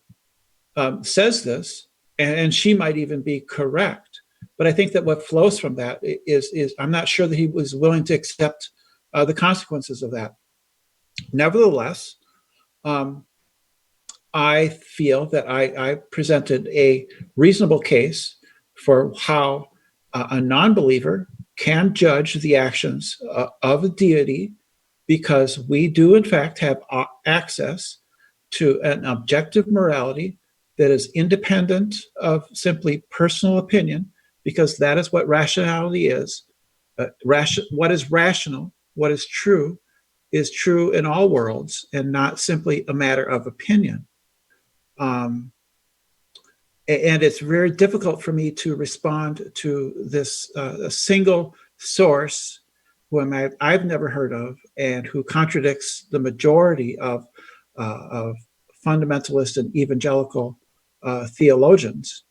says this, and she might even be correct. But I think that what flows from that is I'm not sure that he was willing to accept the consequences of that. Nevertheless, I feel that I presented a reasonable case for how a non-believer can judge the actions of a deity, because we do in fact have access to an objective morality that is independent of simply personal opinion, because that is what rationality is. What is rational, what is true in all worlds, and not simply a matter of opinion. And it's very difficult for me to respond to this a single source whom I've never heard of, and who contradicts the majority of fundamentalist and evangelical theologians.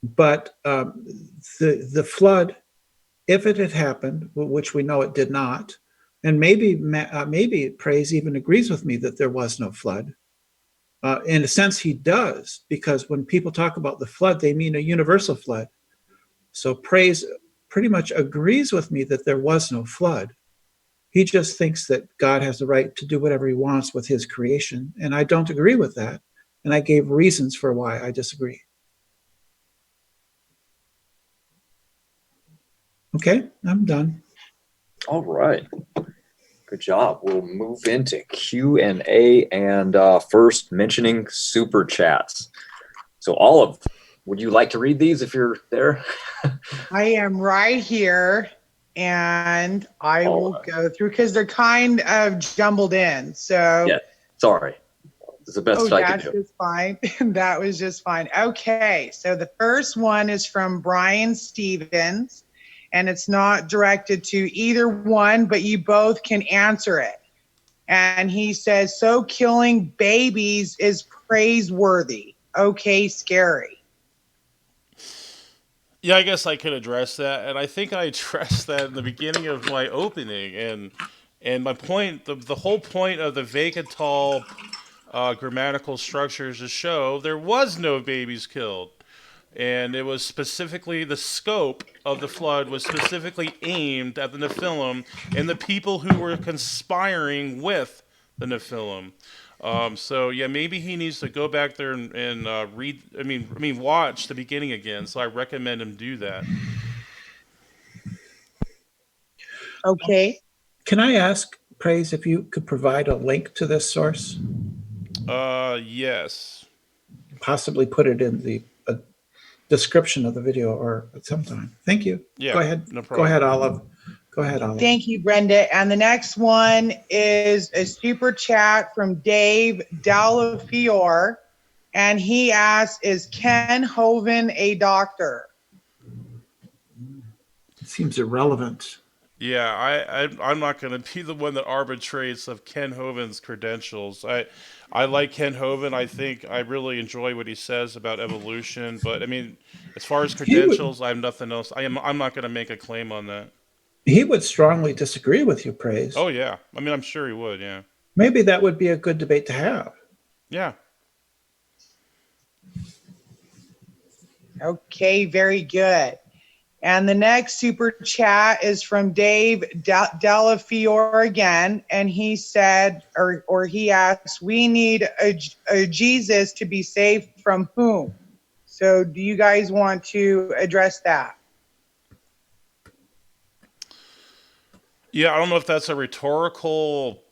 But the flood, if it had happened, which we know it did not, and maybe Praise even agrees with me that there was no flood. In a sense, he does, because when people talk about the flood, they mean a universal flood. So Praise pretty much agrees with me that there was no flood. He just thinks that God has the right to do whatever he wants with his creation. And I don't agree with that. And I gave reasons for why I disagree. Okay, I'm done. All right. Good job. We'll move into Q&A and first mentioning super chats. So Olive, would you like to read these if you're there? I am right here and I All will right. go through because they're kind of jumbled in. So, Yeah, sorry. It's the best I can that's do. just fine. That was just fine. Okay. So the first one is from Brian Stevens, and it's not directed to either one, but you both can answer it. And he says, so killing babies is praiseworthy. Okay, scary. Yeah, I guess I could address that, and I think I addressed that in the beginning of my opening, and my point, the whole point of the Vegetal grammatical structure is to show there was no babies killed, and it was specifically the scope of the flood was specifically aimed at the Nephilim and the people who were conspiring with the Nephilim. So yeah, maybe he needs to go back there and read. I mean, watch the beginning again. So I recommend him do that. Okay. Can I ask, Praise, if you could provide a link to this source? Yes. Possibly put it in the description of the video or at some time. Thank you. Yeah. Go ahead. No Go problem. ahead, Olive. Go ahead, Olive. Thank you, Brenda. And the next one is a super chat from Dave Delafiore. And he asks, is Ken Hovind a doctor? It seems irrelevant. Yeah, I'm not going to be the one that arbitrates of Ken Hovind's credentials. I like Ken Hovind. I think I really enjoy what he says about evolution. But I mean, as far as He would credentials, I have nothing else. I'm not going to make a claim on that. he would strongly disagree with you, Praise. Oh yeah, I mean I'm sure he would. Yeah, Maybe that would be a good debate to have. yeah. Okay, very good. And the next super chat is from Dave Delafiore again. And he said, or he asks, we need a Jesus to be saved from whom? So do you guys want to address that? Yeah, I don't know if that's a rhetorical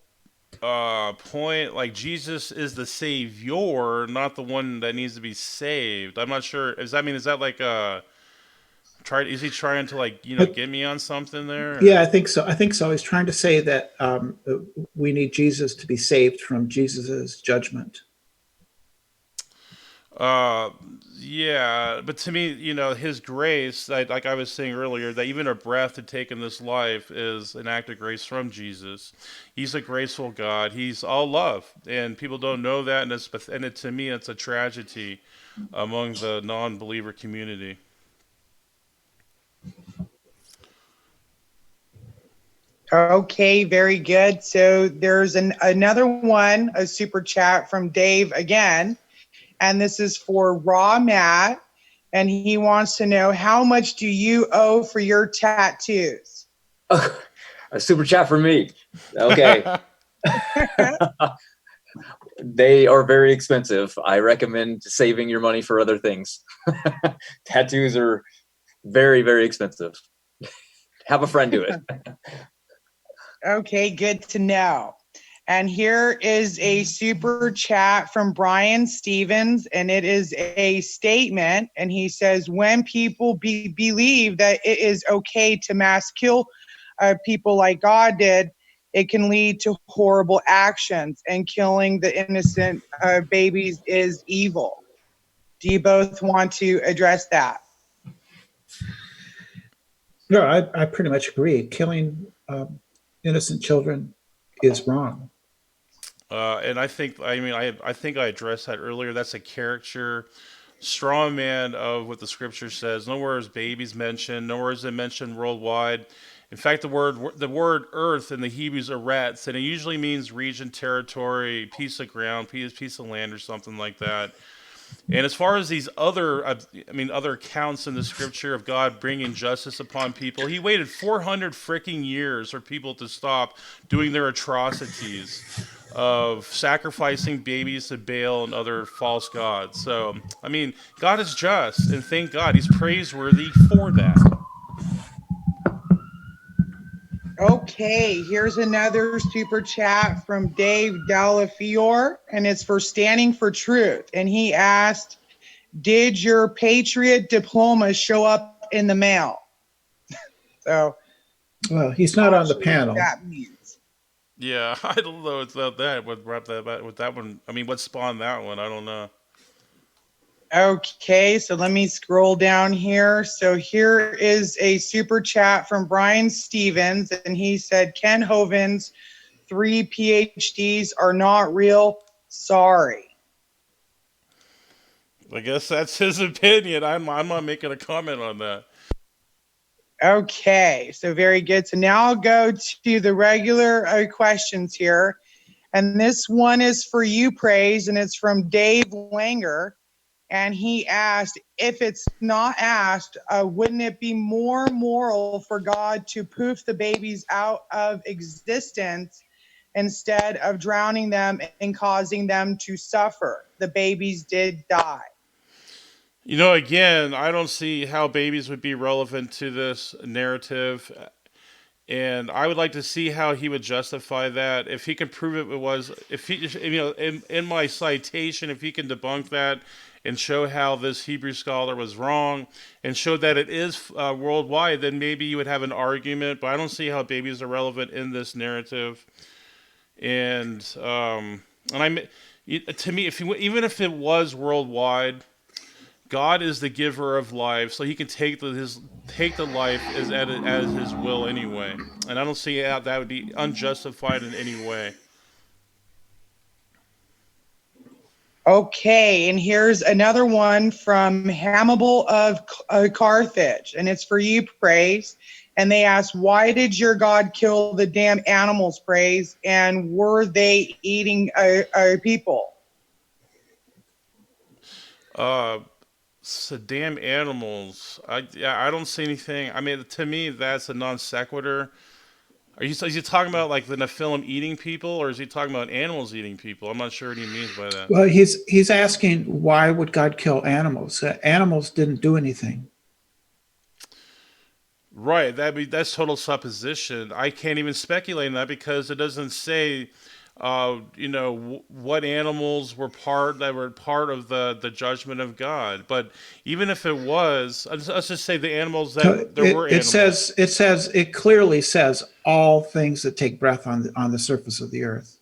point. Like Jesus is the savior, not the one that needs to be saved. I'm not sure. Is that like a try? Is he trying to like But get me on something there? yeah, Or? I think so. I think so. He's trying to say that we need Jesus to be saved from Jesus's judgment. Uh, yeah, but to me, His grace, like I was saying earlier, that even a breath to take in this life is an act of grace from Jesus. He's a graceful God. He's all love, and people don't know that, to me, it's a tragedy among the non-believer community. Okay, very good. So there's another one, a super chat from Dave again. And this is for Raw Matt. And he wants to know, how much do you owe for your tattoos? A super chat for me. Okay. They are very expensive. I recommend saving your money for other things. Tattoos are very, very expensive. Have a friend do it. Okay, good to know. And here is a super chat from Brian Stevens, and it is a statement. And he says, when people believe that it is okay to mass kill people like God did, it can lead to horrible actions, and killing the innocent babies is evil. Do you both want to address that? No, I pretty much agree. Killing innocent children is wrong. And I think I addressed that earlier. That's a caricature, straw man of what the scripture says. Nowhere is babies mentioned. Nowhere is it mentioned worldwide. In fact, the word earth in the Hebrew is eretz, and it usually means region, territory, piece of ground, piece of land, or something like that. And as far as these other accounts in the scripture of God bringing justice upon people, He waited 400 freaking years for people to stop doing their atrocities of sacrificing babies to Baal and other false gods. So, God is just, and thank God He's praiseworthy for that. Okay, here's another super chat from Dave Delafiore, and it's for Standing for Truth. And he asked, did your Patriot diploma show up in the mail? So, Well, he's not on the what panel. that means. Yeah, I don't know about that. With that one? I mean, what spawned that one? I don't know. Okay, so let me scroll down here. So here is a super chat from Brian Stevens, and he said, Ken Hovind's 3 PhDs are not real. Sorry. I guess that's his opinion. I'm not making a comment on that. Okay, so very good. So now I'll go to the regular questions here. And this one is for you, Praise, and it's from Dave Langer. And he asked, if it's not asked, wouldn't it be more moral for God to poof the babies out of existence instead of drowning them and causing them to suffer? The babies did die. You know, again, I don't see how babies would be relevant to this narrative. And I would like to see how he would justify that. If he can prove it was, if he, in my citation, if he can debunk that and show how this Hebrew scholar was wrong and show that it is worldwide, then maybe you would have an argument. But I don't see how babies are relevant in this narrative. And to me, even if it was worldwide, God is the giver of life, so He can take the life as His will anyway, and I don't see how that would be unjustified in any way. Okay, and here's another one from Hannibal of Carthage, and it's for you, Praise. And they asked, why did your God kill the damn animals, Praise? And were they eating people? So damn animals. I don't see anything. I mean, to me, that's a non sequitur. Is he talking about like the Nephilim eating people, or is he talking about animals eating people? I'm not sure what he means by that. Well, he's asking, why would God kill animals? Animals didn't do anything. Right. That's total supposition. I can't even speculate on that because it doesn't say what animals were part of the judgment of God. But even if it was, let's just say the animals that there were animals. It clearly says all things that take breath on the surface of the earth.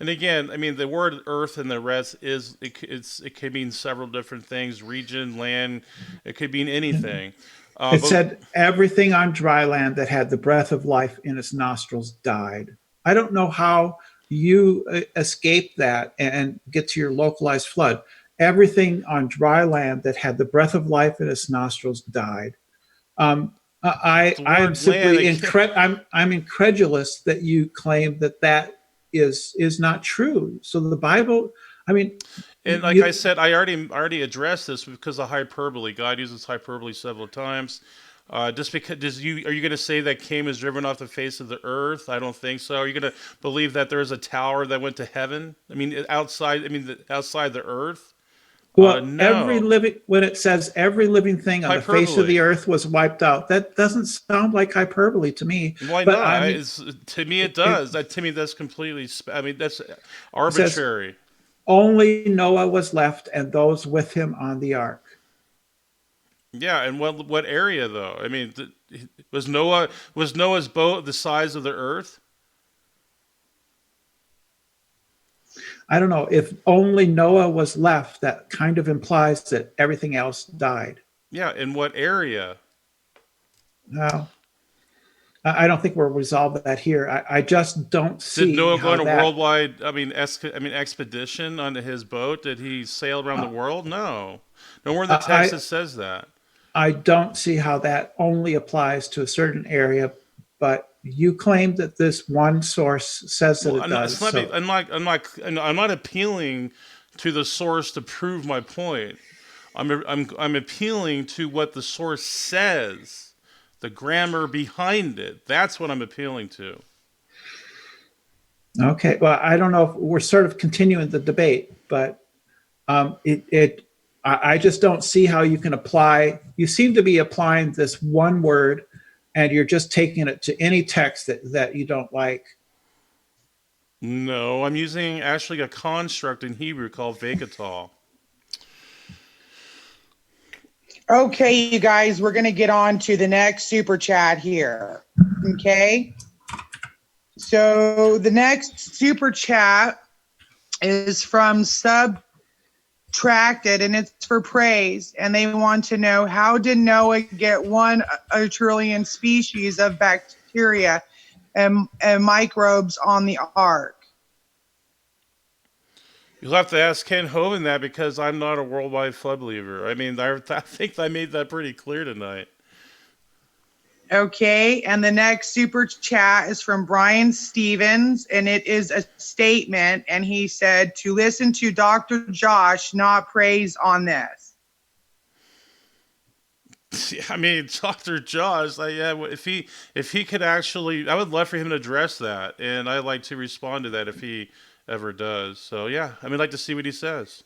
And again, I mean, the word earth and the rest it could mean several different things: region, land. It could mean anything. It said everything on dry land that had the breath of life in its nostrils died. I don't know how you escape that and get to your localized flood. Everything on dry land that had the breath of life in its nostrils died. I'm simply I'm incredulous that you claim that is not true. So the Bible, I mean, and like I said, I already addressed this because of hyperbole. God uses hyperbole several times. Just because are you going to say that Cain was driven off the face of the earth? I don't think so. Are you going to believe that there's a tower that went to heaven? I mean, outside the earth. Well, no. when it says every living thing on hyperbole. The face of the earth was wiped out, that doesn't sound like hyperbole to me. Why but not? I mean, to me, it does. To me, that's completely. I mean, that's arbitrary. Only Noah was left, and those with him on the ark. Yeah, and what area though? I mean, was Noah's boat the size of the earth? I don't know. If only Noah was left, that kind of implies that everything else died. Yeah, in what area? No, I don't think we'll resolve that here. I just don't see. Did Noah go on a worldwide? Expedition on his boat? Did he sail around the world? No. Nowhere in the text it says that. I don't see how that only applies to a certain area, but you claim that this one source says that it does. I'm not appealing to the source to prove my point. I'm appealing to what the source says, the grammar behind it. That's what I'm appealing to. Okay. Well, I don't know if we're sort of continuing the debate, but I just don't see how you can apply. You seem to be applying this one word and you're just taking it to any text that you don't like. No, I'm using actually a construct in Hebrew called vegetal. Okay, you guys, we're going to get on to the next super chat here. Okay. So the next super chat is from Subtracted, and it's for praise. And they want to know, how did Noah get 1 trillion species of bacteria and microbes on the ark? You'll have to ask Ken Hovind that because I'm not a worldwide flood believer. I mean, I think I made that pretty clear tonight. Okay, and the next super chat is from Brian Stevens, and it is a statement. And he said to listen to Dr. Josh, not praise on this. I mean, Dr. Josh, yeah, if he could actually, I would love for him to address that, and I'd like to respond to that if he ever does. So yeah, I mean, I'd like to see what he says.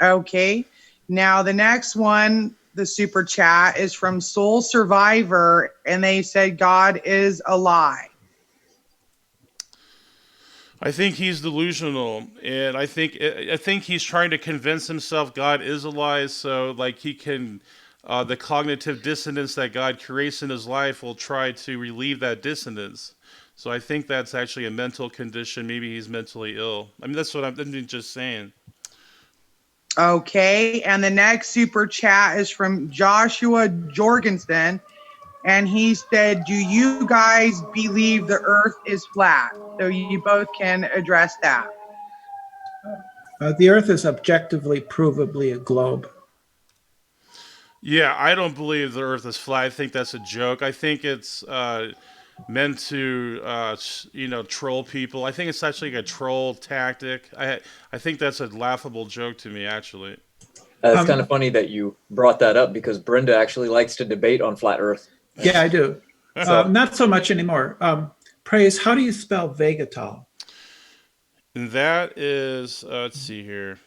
Okay, now the next one, the super chat is from Soul Survivor, and they said God is a lie. I think he's delusional, and I think he's trying to convince himself God is a lie, so like he can, the cognitive dissonance that God creates in his life will try to relieve that dissonance. So I think that's actually a mental condition. Maybe he's mentally ill. I mean, that's what I'm just saying. Okay, and the next super chat is from Joshua Jorgensen, and he said, do you guys believe the earth is flat? So you both can address that. The Earth is objectively, provably a globe. Yeah, I don't believe the Earth is flat. I think that's a joke. I think it's meant to, troll people. I think it's actually like a troll tactic. I think that's a laughable joke to me, actually. It's kind of funny that you brought that up because Brenda actually likes to debate on flat Earth. Yeah, I do. Not so much anymore. Praise, how do you spell vegetal? And that is, let's see here.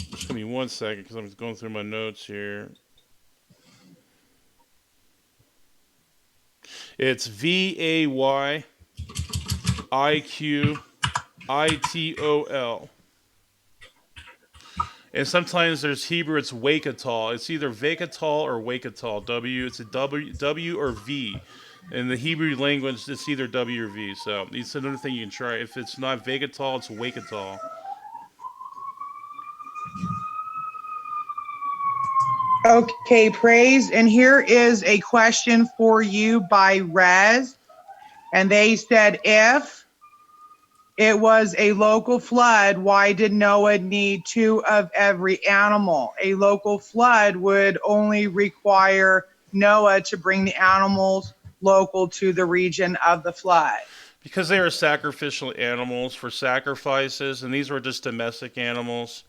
Just give me 1 second because I'm going through my notes here. It's VAYIQITOL. And sometimes there's Hebrew, it's Wakatal. It's either Vakatal or Wakatal. W, it's a W or V. In the Hebrew language, it's either W or V. So it's another thing you can try. If it's not Vagatal, it's Wakatal. Okay, praise. And here is a question for you by Rez. And they said, if it was a local flood, why did Noah need 2 of every animal? A local flood would only require Noah to bring the animals local to the region of the flood. Because they are sacrificial animals for sacrifices, and these were just domestic animals.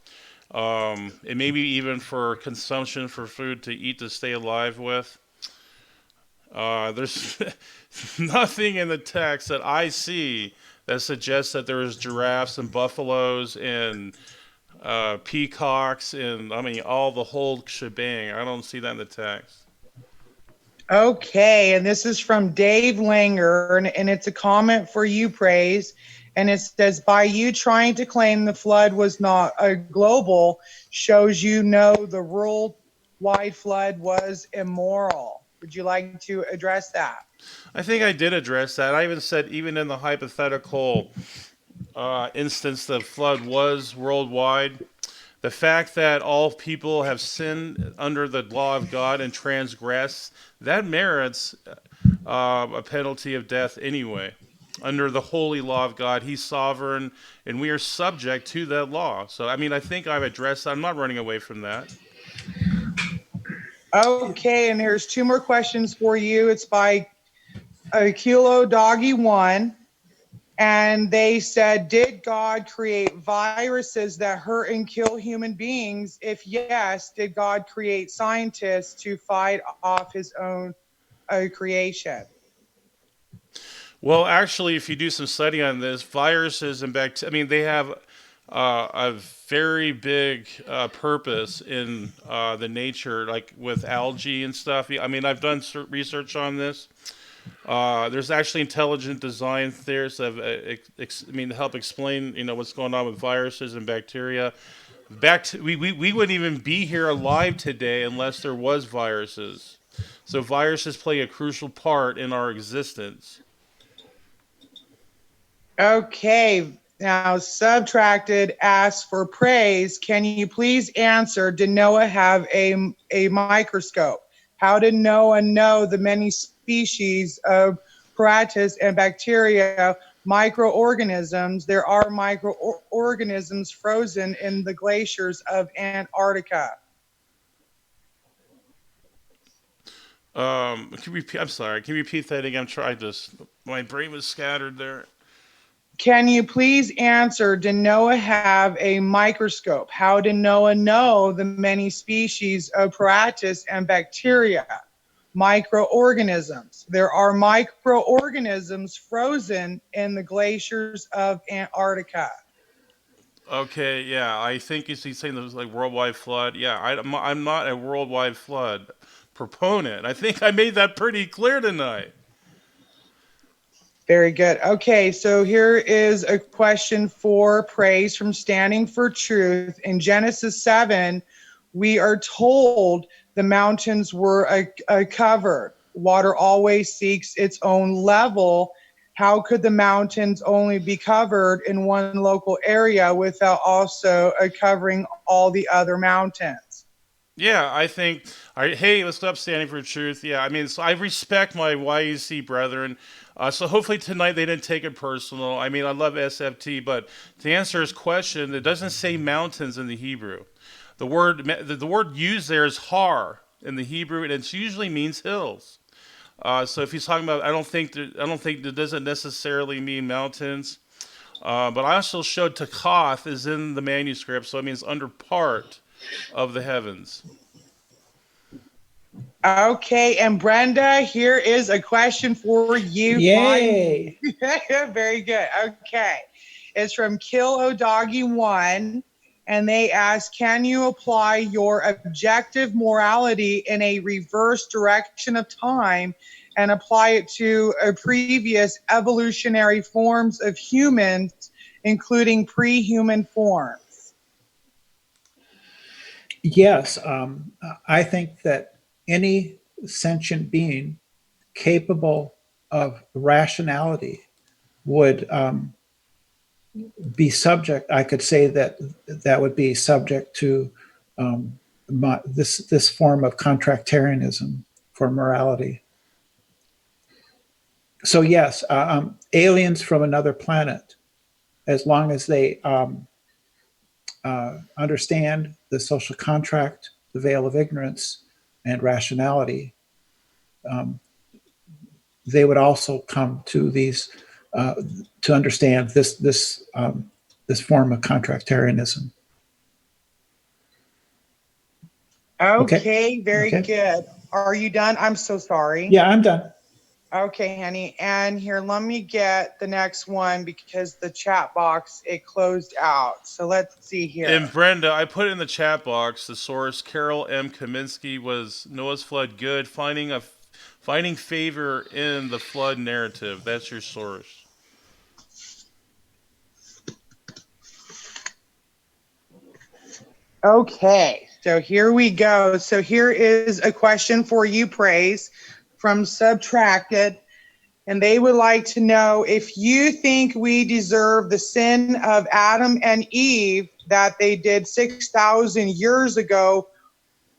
And maybe even for consumption for food to eat to stay alive with. There's nothing in the text that I see that suggests that there was giraffes and buffaloes and peacocks and all the whole shebang. I don't see that in the text. Okay, and this is from Dave Langer, and it's a comment for you, Praise. And it says, by you trying to claim the flood was not a global, shows you know the worldwide flood was immoral. Would you like to address that? I think I did address that. I even said, even in the hypothetical instance, the flood was worldwide. The fact that all people have sinned under the law of God and transgressed, that merits a penalty of death anyway. Under the holy law of God, He's sovereign, and we are subject to that law. So, I think I've addressed that. I'm not running away from that. Okay, and there's 2 more questions for you. It's by Kilo Doggy 1. And they said, did God create viruses that hurt and kill human beings? If yes, did God create scientists to fight off his own creation? Well, actually, if you do some study on this, viruses and bacteria, they have a very big purpose in the nature, like with algae and stuff. I mean, I've done research on this. There's actually intelligent design theorists that have, help explain, what's going on with viruses and bacteria. We wouldn't even be here alive today unless there was viruses. So viruses play a crucial part in our existence. Okay, now subtracted asks for praise. Can you please answer, did Noah have a microscope? How did Noah know the many species of paratus and bacteria, microorganisms? There are microorganisms frozen in the glaciers of Antarctica. Can you repeat, I'm sorry. Can you repeat that again? I'm trying to. My brain was scattered there. Can you please answer, did Noah have a microscope? How did Noah know the many species of paratus and bacteria, microorganisms? There are microorganisms frozen in the glaciers of Antarctica. Okay, yeah, I think he's saying there's like worldwide flood. Yeah, I'm not a worldwide flood proponent. I think I made that pretty clear tonight. Very good. Okay, so here is a question for praise from Standing for Truth. In Genesis 7, we are told the mountains were covered. Water always seeks its own level. How could the mountains only be covered in one local area without also covering all the other mountains? Yeah, I think. Hey, let's stop standing for truth. Yeah, I mean, so I respect my YEC brethren. So hopefully tonight they didn't take it personal. I mean, I love SFT, but to answer his question, it doesn't say mountains in the Hebrew. The word used there is har in the Hebrew, and it usually means hills. So if he's talking about, I don't think that doesn't necessarily mean mountains. But I also showed Takath is in the manuscript, so it means under part of the heavens. Okay, and Brenda, here is a question for you. Yay! Very good. Okay. It's from Kill O'Doggy 1, and they ask, can you apply your objective morality in a reverse direction of time and apply it to a previous evolutionary forms of humans, including pre-human forms? Yes, I think that any sentient being capable of rationality would be subject. I could say that that would be subject to this form of contractarianism for morality. So yes, aliens from another planet, as long as they understand the social contract, the veil of ignorance, and rationality, they would also come to these to understand this form of contractarianism. Okay, very Okay. good. Are you done? I'm so sorry. Yeah, I'm done. Okay, honey. And here, let me get the next one because the chat box, it closed out. So let's see here. And Brenda, I put in the chat box the source. Carol M. Kaminsky was Noah's flood good, finding favor in the flood narrative. That's your source. Okay, so here we go. So here is a question for you, Praise, from Subtracted. And they would like to know if you think we deserve the sin of Adam and Eve that they did 6,000 years ago,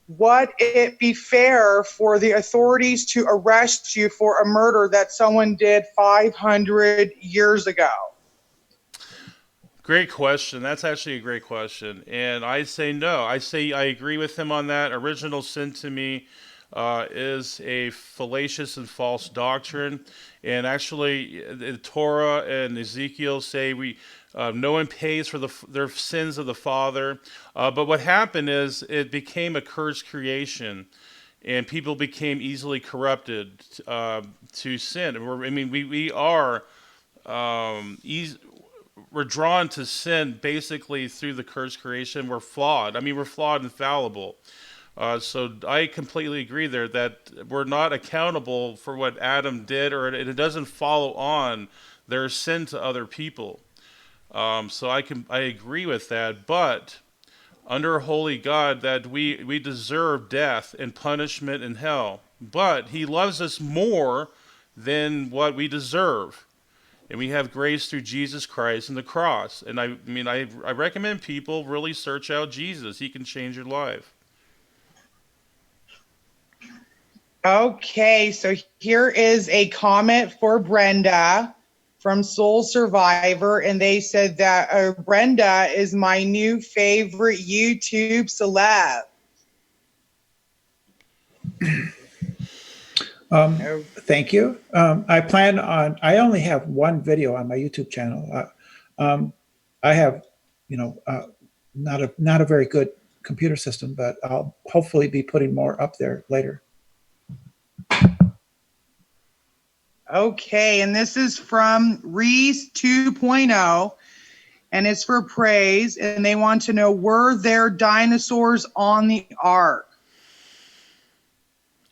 would it be fair for the authorities to arrest you for a murder that someone did 500 years ago? Great question. That's actually a great question. And I say no. I say I agree with him on that. Original sin to me is a fallacious and false doctrine. And actually, the Torah and Ezekiel say no one pays for their sins of the father. But what happened is it became a cursed creation, and people became easily corrupted to sin. We are easy. we're drawn to sin basically through the cursed creation. We're flawed. I mean, we're flawed and fallible. So I completely agree there that we're not accountable for what Adam did, or it doesn't follow on their sin to other people. So I agree with that, but under a holy God, that we deserve death and punishment in hell. But He loves us more than what we deserve, and we have grace through Jesus Christ and the cross. And I mean, I recommend people really search out Jesus. He can change your life. Okay, so here is a comment for Brenda from Soul Survivor, and they said that Brenda is my new favorite YouTube celeb. Thank you. I only have one video on my YouTube channel. I have, not a very good computer system, but I'll hopefully be putting more up there later. Okay, and this is from Reese 2.0, and it's for praise, and they want to know, were there dinosaurs on the ark?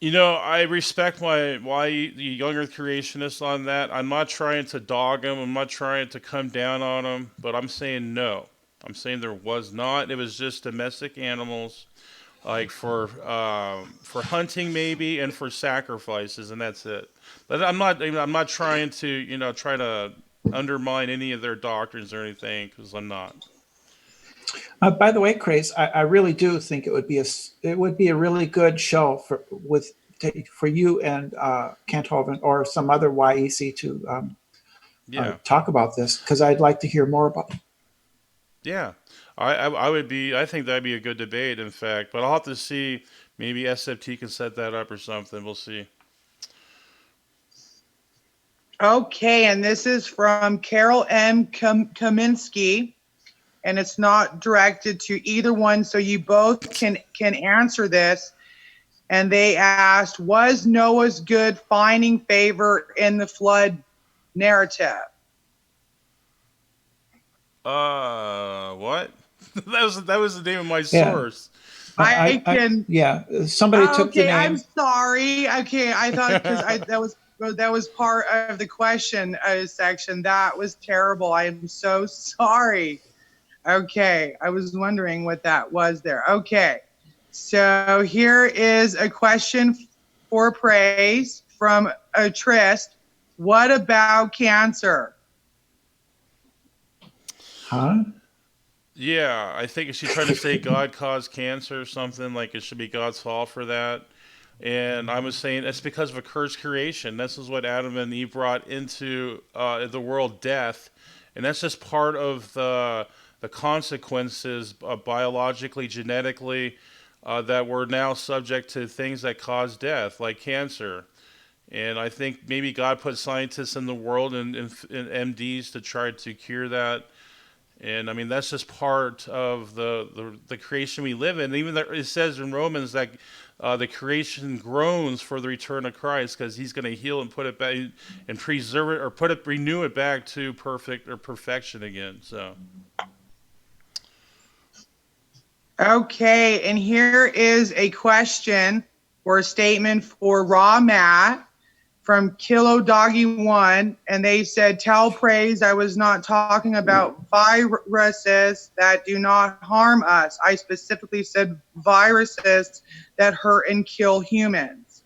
I respect the younger creationists on that. I'm not trying to dog them. I'm not trying to come down on them, but I'm saying no. I'm saying there was not. It was just domestic animals, like for hunting maybe, and for sacrifices, and that's it. But I'm not trying to try to undermine any of their doctrines or anything, because I'm not. By the way, Craze, I really do think it would be a really good show for you and Kanthoven or some other YEC to talk about this, because I'd like to hear more about it. Yeah, I think that'd be a good debate, in fact. But I'll have to see. Maybe SFT can set that up or something. We'll see. Okay, and this is from Carol M. Kaminsky, and it's not directed to either one, so you both can answer this. And they asked, was Noah's good finding favor in the flood narrative? What? that was the name of my source. Somebody took the name. I'm sorry. Okay, I thought that was part of the question section. That was terrible. I am so sorry. Okay, I was wondering what that was there. Okay, so here is a question for praise from Trist. What about cancer? Huh? Yeah, I think she's trying to say God caused cancer or something, like it should be God's fault for that. And I was saying it's because of a cursed creation. This is what Adam and Eve brought into the world, death. And that's just part of the consequences biologically, genetically, that we're now subject to things that cause death, like cancer. And I think maybe God put scientists in the world and MDs to try to cure that. And I mean, that's just part of the creation we live in. Even it says in Romans that the creation groans for the return of Christ, because He's going to heal and put it back and preserve it, or renew it back to perfection again. So. Okay, and here is a question or a statement for Raw Matt from Kilo Doggy 1, and they said, tell praise I was not talking about viruses that do not harm us. I specifically said viruses that hurt and kill humans.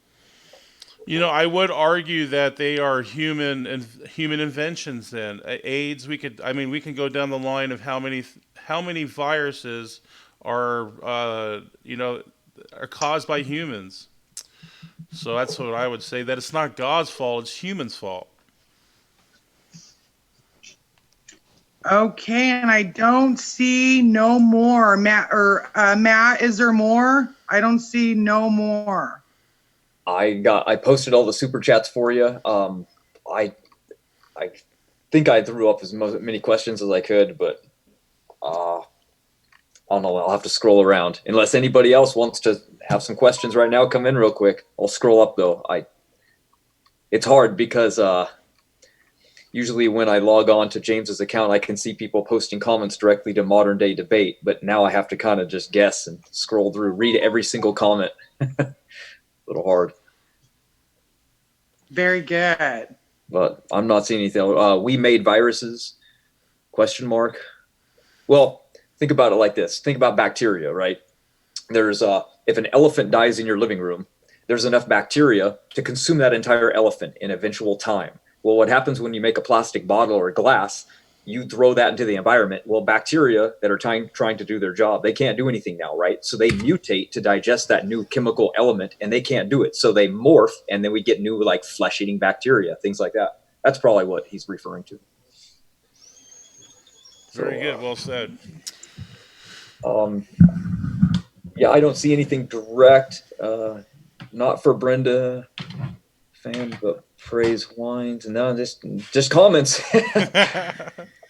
I would argue that they are human inventions. Then AIDS, we can go down the line of how many viruses are caused by humans. So that's what I would say, that it's not God's fault, it's humans' fault. Okay, and I don't see no more. Matt, is there more? I don't see no more. I posted all the super chats for you. I think I threw up as many questions as I could, but I don't know. I'll have to scroll around. Unless anybody else wants to have some questions right now, come in real quick. I'll scroll up though. It's hard because Usually when I log on to James's account, I can see people posting comments directly to Modern Day Debate, but now I have to kind of just guess and scroll through, read every single comment. A little hard. Very good. But I'm not seeing anything. We made viruses? Question mark. Well, think about it like this. Think about bacteria, right? There's if an elephant dies in your living room, there's enough bacteria to consume that entire elephant in eventual time. Well, what happens when you make a plastic bottle or glass? You throw that into the environment. Well, bacteria that are trying to do their job, they can't do anything now, right? So they mutate to digest that new chemical element, and they can't do it. So they morph, and then we get new like flesh-eating bacteria, things like that. That's probably what he's referring to. Very good. Well said. Yeah, I don't see anything direct. Not for Brenda. Fan, but praise wines. No, just comments.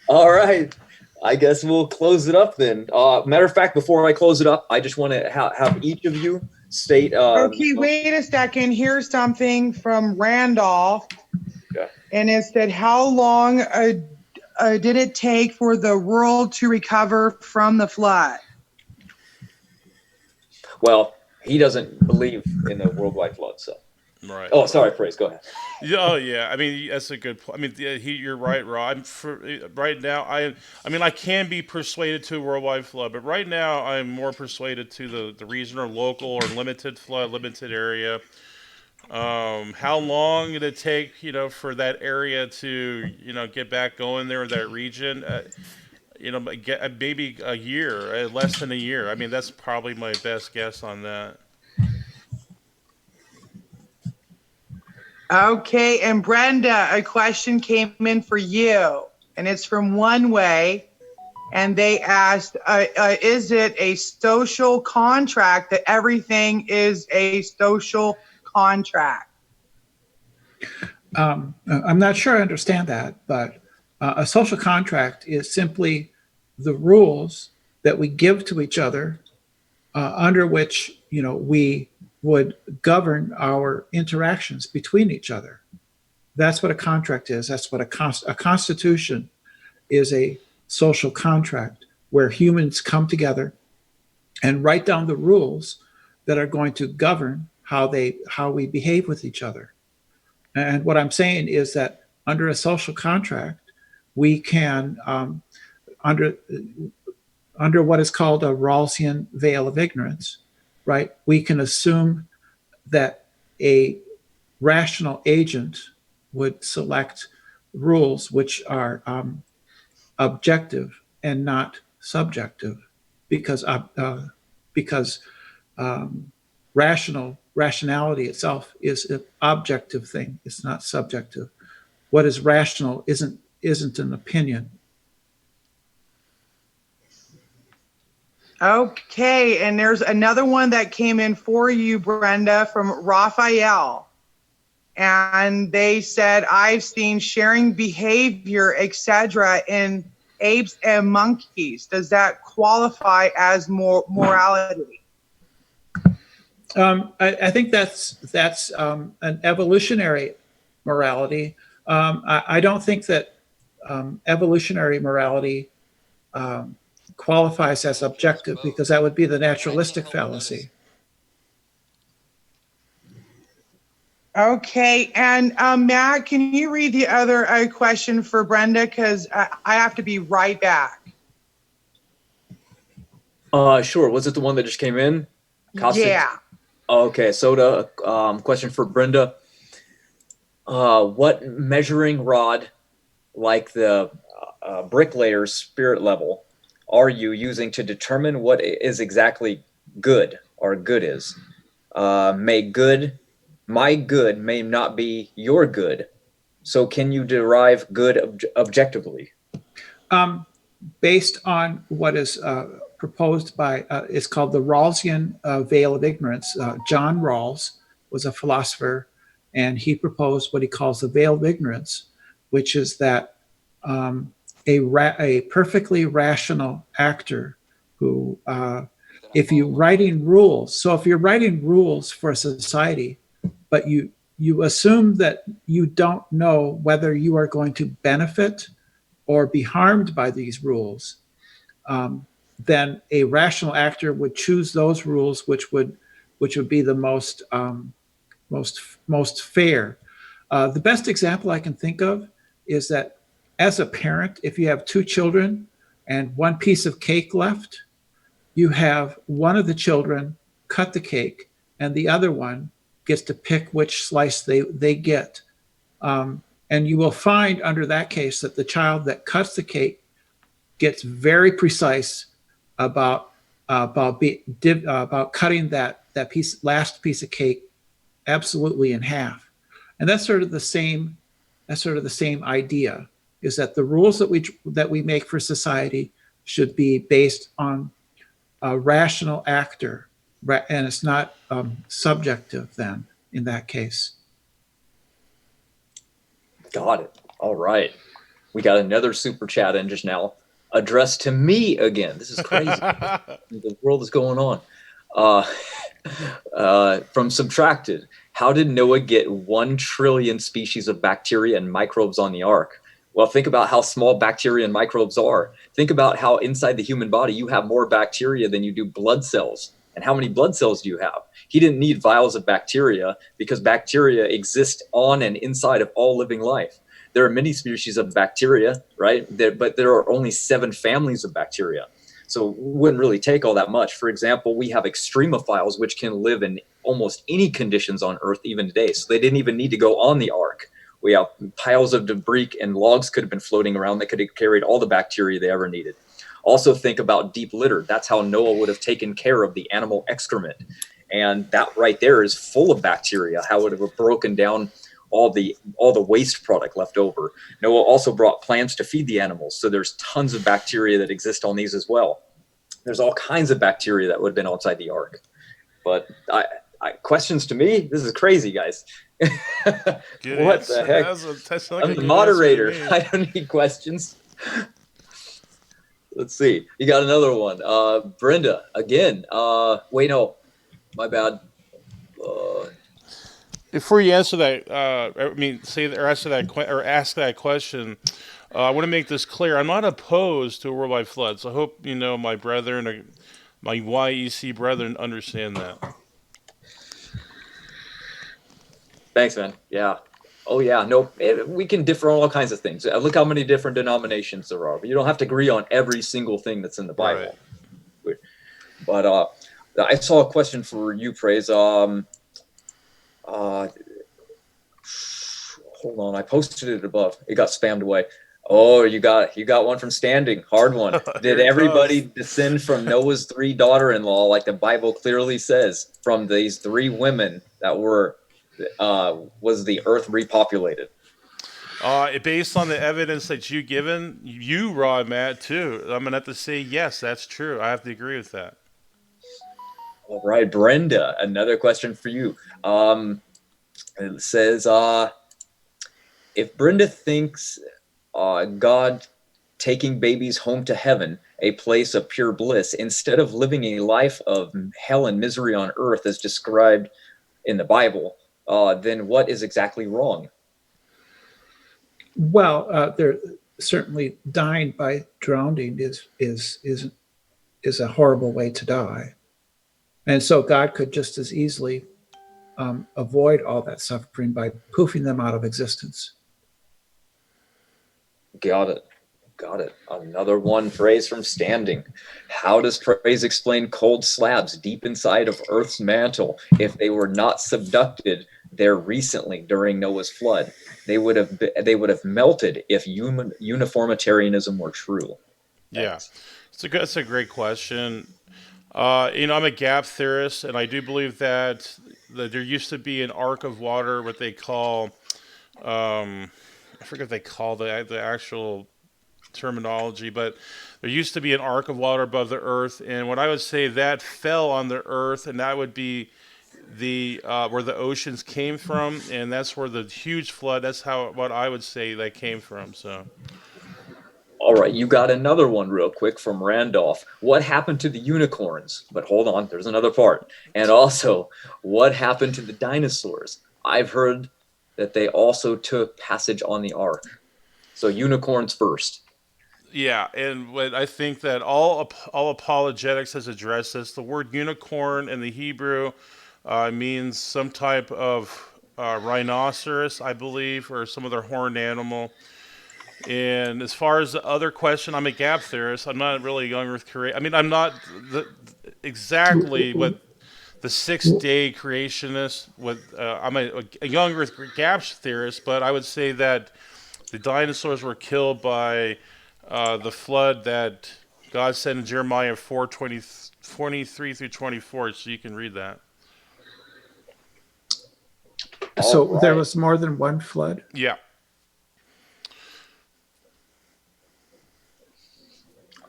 All right. I guess we'll close it up then. Matter of fact, before I close it up, I just want to have each of you state. Okay, wait a second. Here's something from Randolph. Okay. And it said, how long did it take for the world to recover from the flood? Well, he doesn't believe in the worldwide flood, so. Right. Oh, sorry, Praise. Go ahead. Oh yeah, I mean that's a good point. I mean, you're right, Rob. Right now, I mean, I can be persuaded to a worldwide flood, but right now I'm more persuaded to the regional, local, or limited flood, limited area. How long did it take, for that area to, get back going there, that region? Maybe a year, less than a year. I mean, that's probably my best guess on that. Okay, and Brenda, a question came in for you, and it's from One Way, and they asked, is it a social contract that everything is a social contract? I'm not sure I understand that, but a social contract is simply the rules that we give to each other under which, we would govern our interactions between each other. That's what a contract is. That's what a constitution is, a social contract where humans come together and write down the rules that are going to govern how we behave with each other. And what I'm saying is that under a social contract, we can, under what is called a Rawlsian veil of ignorance, right? We can assume that a rational agent would select rules which are objective and not subjective, because rationality itself is an objective thing. It's not subjective. What is rational isn't an opinion. Okay, and there's another one that came in for you, Brenda, from Raphael. And they said, I've seen sharing behavior, etc., in apes and monkeys. Does that qualify as morality? I think that's an evolutionary morality. I don't think that evolutionary morality qualifies as objective, because that would be the naturalistic fallacy. Okay, and Matt, can you read the other question for Brenda? Because I have to be right back. Sure. Was it the one that just came in? Yeah. Okay, Soda, question for Brenda. What measuring rod, like the bricklayer's spirit level, are you using to determine what is exactly good, or good is? My good may not be your good. So can you derive good objectively? Based on what is proposed by, it's called the Rawlsian veil of ignorance. John Rawls was a philosopher, and he proposed what he calls the veil of ignorance, which is that a perfectly rational actor who, if you're writing rules for a society, but you you assume that you don't know whether you are going to benefit or be harmed by these rules, then a rational actor would choose those rules which would be the most fair. The best example I can think of is that as a parent, if you have two children and one piece of cake left, you have one of the children cut the cake and the other one gets to pick which slice they get. And you will find under that case that the child that cuts the cake gets very precise about about cutting that last piece of cake absolutely in half. And that's sort of the same idea, is that the rules that we make for society should be based on a rational actor, and it's not subjective then in that case. Got it. All right. We got another super chat in just now, addressed to me again. This is crazy. The world is going on. From Subtracted, how did Noah get 1 trillion species of bacteria and microbes on the ark? Well, think about how small bacteria and microbes are. Think about how inside the human body you have more bacteria than you do blood cells. And how many blood cells do you have? He didn't need vials of bacteria because bacteria exist on and inside of all living life. There are many species of bacteria, right? But there are only 7 families of bacteria. So it wouldn't really take all that much. For example, we have extremophiles, which can live in almost any conditions on Earth even today. So they didn't even need to go on the ark. We have piles of debris and logs could have been floating around that could have carried all the bacteria they ever needed. Also think about deep litter. That's how Noah would have taken care of the animal excrement. And that right there is full of bacteria, how it would have broken down all the waste product left over. Noah also brought plants to feed the animals. So there's tons of bacteria that exist on these as well. There's all kinds of bacteria that would have been outside the ark. But questions to me? This is crazy, guys. What the heck? I'm the moderator. I don't need questions. Let's see. You got another one. Brenda, again. Wait, no. My bad. Before you answer that, ask that question, I want to make this clear. I'm not opposed to a worldwide flood. So I hope my brethren, my YEC brethren, understand that. Thanks, man. Yeah. Oh, yeah. No, we can differ on all kinds of things. Look how many different denominations there are. But you don't have to agree on every single thing that's in the Bible. Right. But I saw a question for you, Praise. Hold on. I posted it above. It got spammed away. Oh, you got one from Standing. Hard one. Did everybody descend from Noah's 3 daughter-in-law, like the Bible clearly says, from these 3 women that was the earth repopulated? Based on the evidence that you've given, you, Rod, Matt, too, I'm going to have to say, yes, that's true. I have to agree with that. All right, Brenda, another question for you. It says, if Brenda thinks God taking babies home to heaven, a place of pure bliss, instead of living a life of hell and misery on earth as described in the Bible, then what is exactly wrong? Well, they're certainly dying by drowning is a horrible way to die, and so God could just as easily avoid all that suffering by poofing them out of existence. Got it. Another one, Praise from Standing. How does Praise explain cold slabs deep inside of Earth's mantle if they were not subducted there recently during Noah's flood? They would have melted if uniformitarianism were true. Yeah, that's a great question. I'm a gap theorist, and I do believe that there used to be an arc of water, what they call, I forget what they call the actual terminology, but there used to be an arc of water above the earth, and what I would say that fell on the earth, and that would be the where the oceans came from, and that's where the huge flood. That's what I would say that came from. So. All right, you got another one real quick from Randolph. What happened to the unicorns? But hold on, there's another part. And also, what happened to the dinosaurs? I've heard that they also took passage on the ark. So unicorns first. Yeah, and what I think that all apologetics has addressed this. The word unicorn in the Hebrew means some type of rhinoceros, I believe, or some other horned animal. And as far as the other question, I'm a gap theorist. I'm not really a young Earth creator. I mean, I'm not exactly what the 6 day creationist. I'm a young Earth gap theorist, but I would say that the dinosaurs were killed by the flood that God said in Jeremiah 4:23 through 24. So you can read that. So there was more than one flood? Yeah.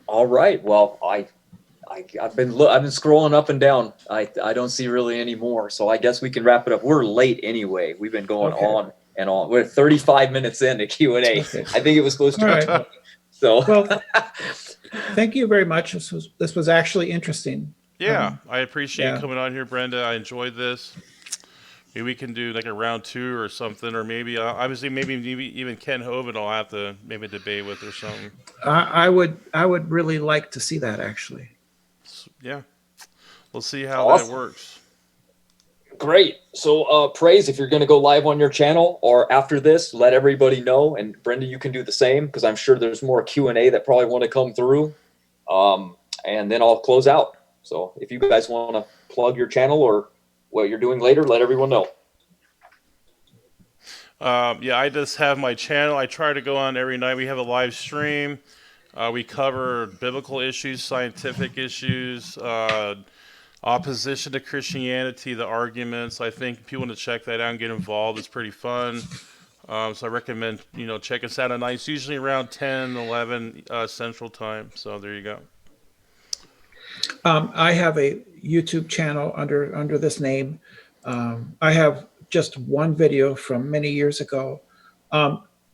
All right. Well, I've been scrolling up and down. I don't see really any more. So I guess we can wrap it up. We're late anyway. We've been going on and on. We're 35 minutes into Q&A. Okay. I think it was supposed to be 20. So well, thank you very much. This was actually interesting. Yeah, I appreciate yeah. coming on here, Brenda. I enjoyed this. Maybe we can do like a round 2 or something, or maybe obviously maybe even Ken Hovind I'll have to maybe debate with or something. I would really like to see that actually. Yeah, we'll see how that works. Great. So Praise, if you're going to go live on your channel or after this, let everybody know. And Brenda, you can do the same because I'm sure there's more Q&A that probably want to come through. And then I'll close out. So if you guys want to plug your channel or what you're doing later, let everyone know. Yeah, I just have my channel. I try to go on every night. We have a live stream. We cover biblical issues, scientific issues, opposition to Christianity, the arguments. I think people want to check that out and get involved. It's pretty fun. So I recommend, check us out at night. It's usually around 10, 11 Central Time. So there you go. I have a YouTube channel under this name. I have just one video from many years ago.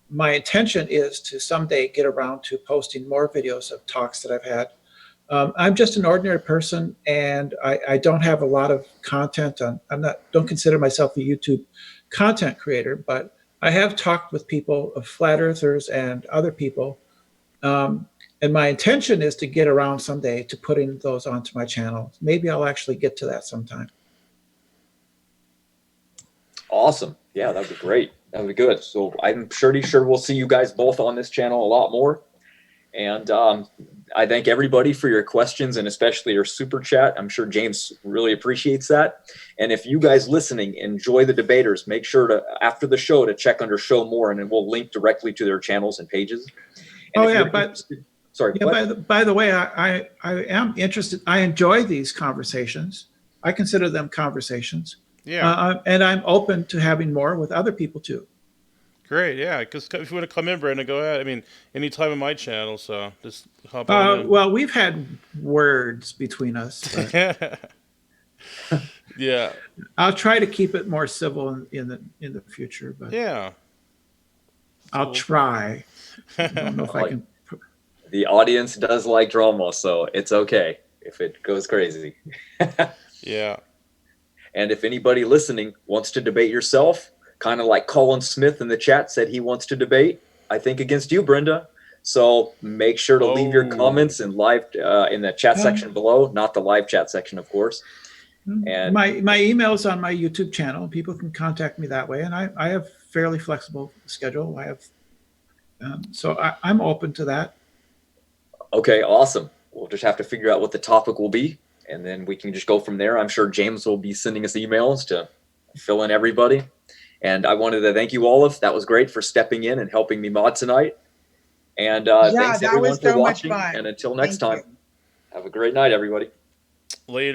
My intention is to someday get around to posting more videos of talks that I've had. I'm just an ordinary person, and I don't have a lot of content. Don't consider myself a YouTube content creator, but I have talked with people, of flat earthers and other people. And my intention is to get around someday to putting those onto my channel. Maybe I'll actually get to that sometime. Awesome. Yeah, that'd be great. That'd be good. So I'm pretty sure we'll see you guys both on this channel a lot more. And I thank everybody for your questions and especially your super chat. I'm sure James really appreciates that. And if you guys listening enjoy the debaters, make sure to, after the show, to check under show more, and then we'll link directly to their channels and pages. And sorry. Yeah, by the way, I am interested. I enjoy these conversations. I consider them conversations. Yeah. And I'm open to having more with other people too. Great, yeah. Because if you want to come in, Brenda, go ahead. I mean, anytime on my channel, so just hop on in. Well, we've had words between us. Yeah. I'll try to keep it more civil in the future, but yeah, I'll try. I don't know if I can. The audience does like drama, so it's okay if it goes crazy. Yeah. And if anybody listening wants to debate yourself, kind of like Colin Smith in the chat said he wants to debate, I think against you, Brenda. So make sure to leave your comments in live in the chat section below, not the live chat section, of course. And my email is on my YouTube channel. People can contact me that way, and I have fairly flexible schedule. I have, so I'm open to that. Okay, awesome. We'll just have to figure out what the topic will be, and then we can just go from there. I'm sure James will be sending us emails to fill in everybody. And I wanted to thank you, Olive. That was great for stepping in and helping me mod tonight. And thanks everyone for watching. And until next time, have a great night, everybody. Later.